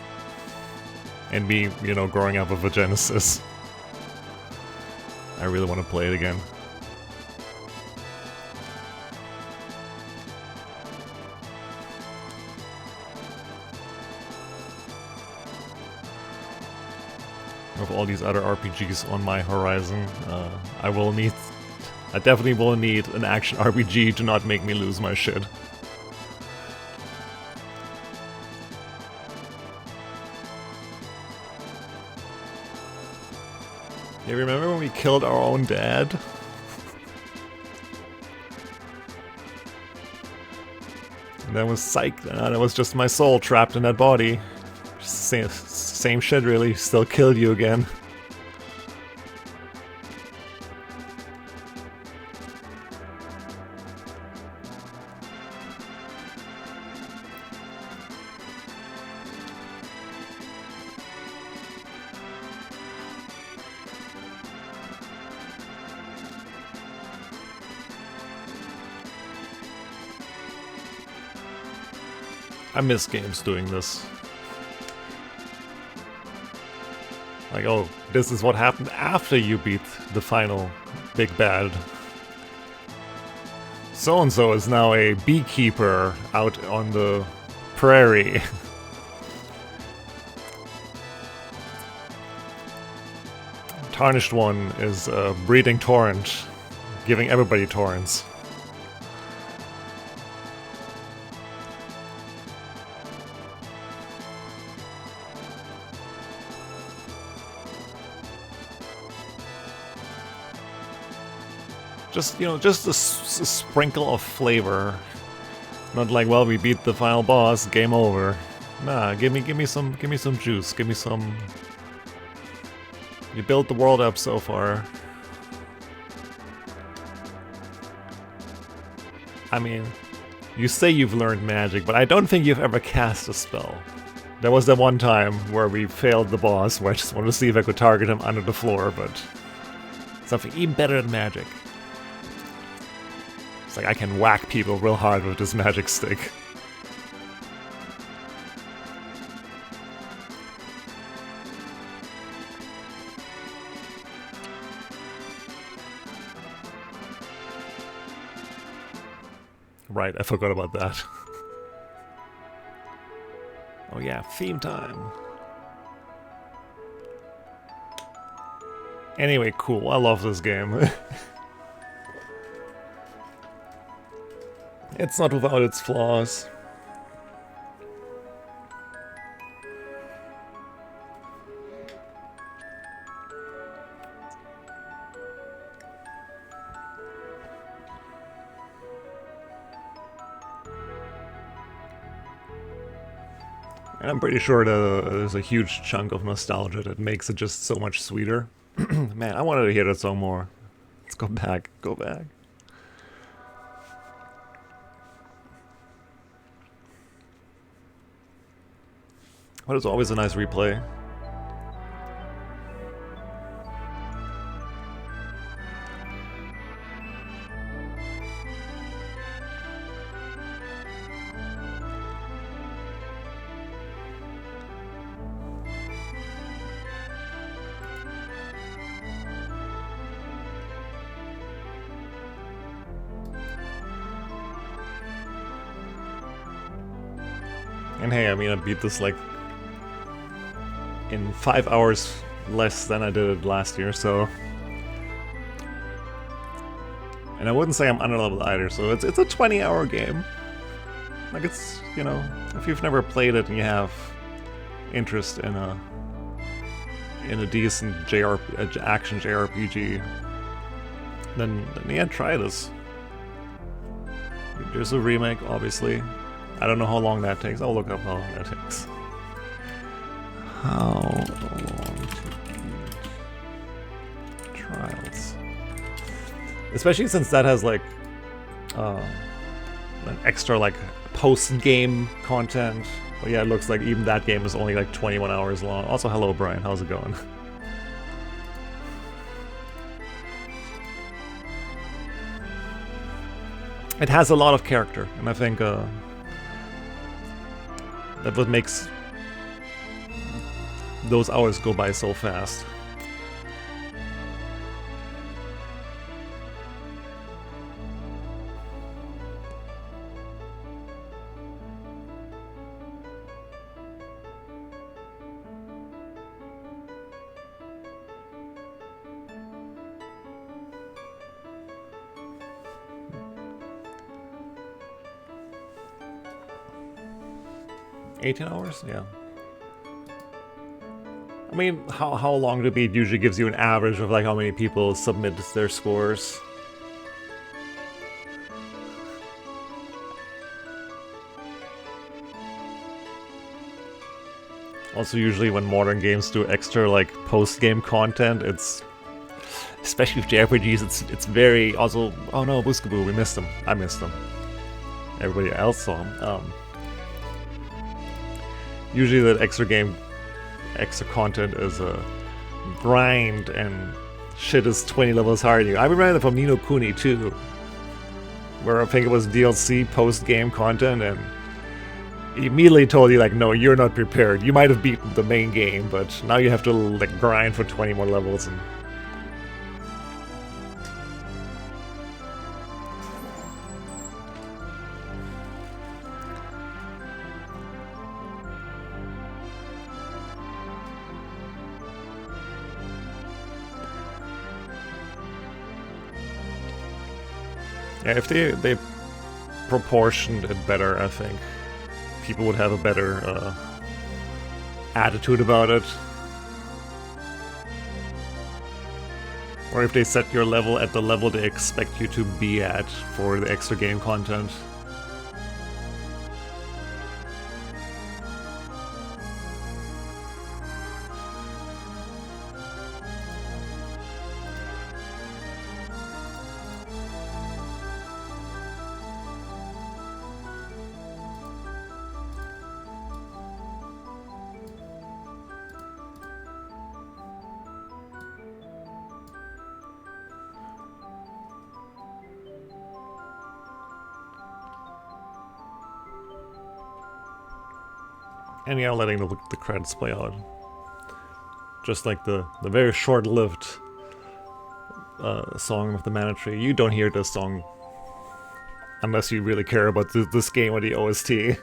and me, you know, growing up with a Genesis, I really want to play it again. With all these other RPGs on my horizon, I definitely will need an action RPG to not make me lose my shit. You remember when we killed our own dad? And that was psych. That was just my soul trapped in that body. Same shit, really. Still killed you again. I miss games doing this. Like, oh, this is what happened after you beat the final big bad. So-and-so is now a beekeeper out on the prairie. Tarnished One is breeding torrent, giving everybody torrents. Just, you know, just a sprinkle of flavor. Not like, well, we beat the final boss, game over. Nah, give me some juice, give me some... You built the world up so far. I mean, you say you've learned magic, but I don't think you've ever cast a spell. There was that one time where we failed the boss, where I just wanted to see if I could target him under the floor, but something even better than magic. It's like I can whack people real hard with this magic stick. Right, I forgot about that. Oh yeah, theme time. Anyway, cool, I love this game. It's not without its flaws. And I'm pretty sure there's a huge chunk of nostalgia that makes it just so much sweeter. Man, I wanted to hear that song more. Let's go back, go back. But it's always a nice replay. And hey, I mean, I beat this like in 5 hours less than I did it last year, so. And I wouldn't say I'm underleveled either, so it's a 20-hour game. Like it's, you know, if you've never played it and you have interest in a decent action JRPG, then yeah, try this. There's a remake, obviously. I don't know how long that takes. I'll look up how long that takes. How long to beat Trials? Especially since that has like an extra like post-game content. But yeah, it looks like even that game is only like 21 hours long. Also, hello Brian, how's it going? It has a lot of character, and I think that what makes those hours go by so fast. $18 hours? Yeah. I mean, how long to beat usually gives you an average of like how many people submit their scores. Also, usually when modern games do extra like post-game content, it's especially with JRPGs, it's very also. Oh no, Booskaboo, we missed him. I missed him. Everybody else saw him. Usually that extra content is a grind and shit is 20 levels harder than you. I remember that from Ni no Kuni too, where I think it was DLC post-game content and he immediately told you like, no, you're not prepared. You might have beaten the main game, but now you have to like grind for 20 more levels and yeah, if they proportioned it better, I think people would have a better attitude about it. Or if they set your level at the level they expect you to be at for the extra game content. And yeah, letting the credits play out. Just like the very short-lived song of the Mana Tree. You don't hear this song unless you really care about this game or the OST.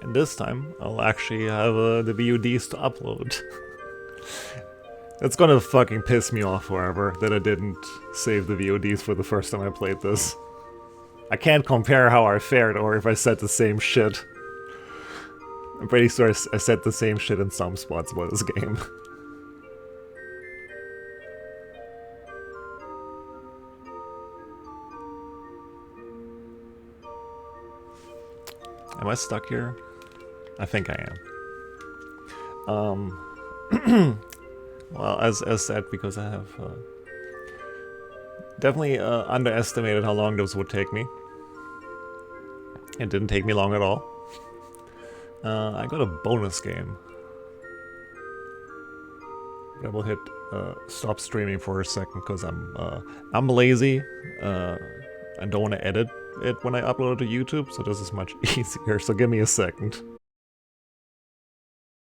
And this time, I'll actually have the VODs to upload. It's gonna fucking piss me off forever that I didn't save the VODs for the first time I played this. I can't compare how I fared or if I said the same shit. I'm pretty sure I said the same shit in some spots about this game. Am I stuck here? I think I am. Well, as said, because I have definitely underestimated how long this would take me. It didn't take me long at all. I got a bonus game. I will hit stop streaming for a second because I'm lazy. I don't want to edit it when I upload it to YouTube, so this is much easier. So give me a second.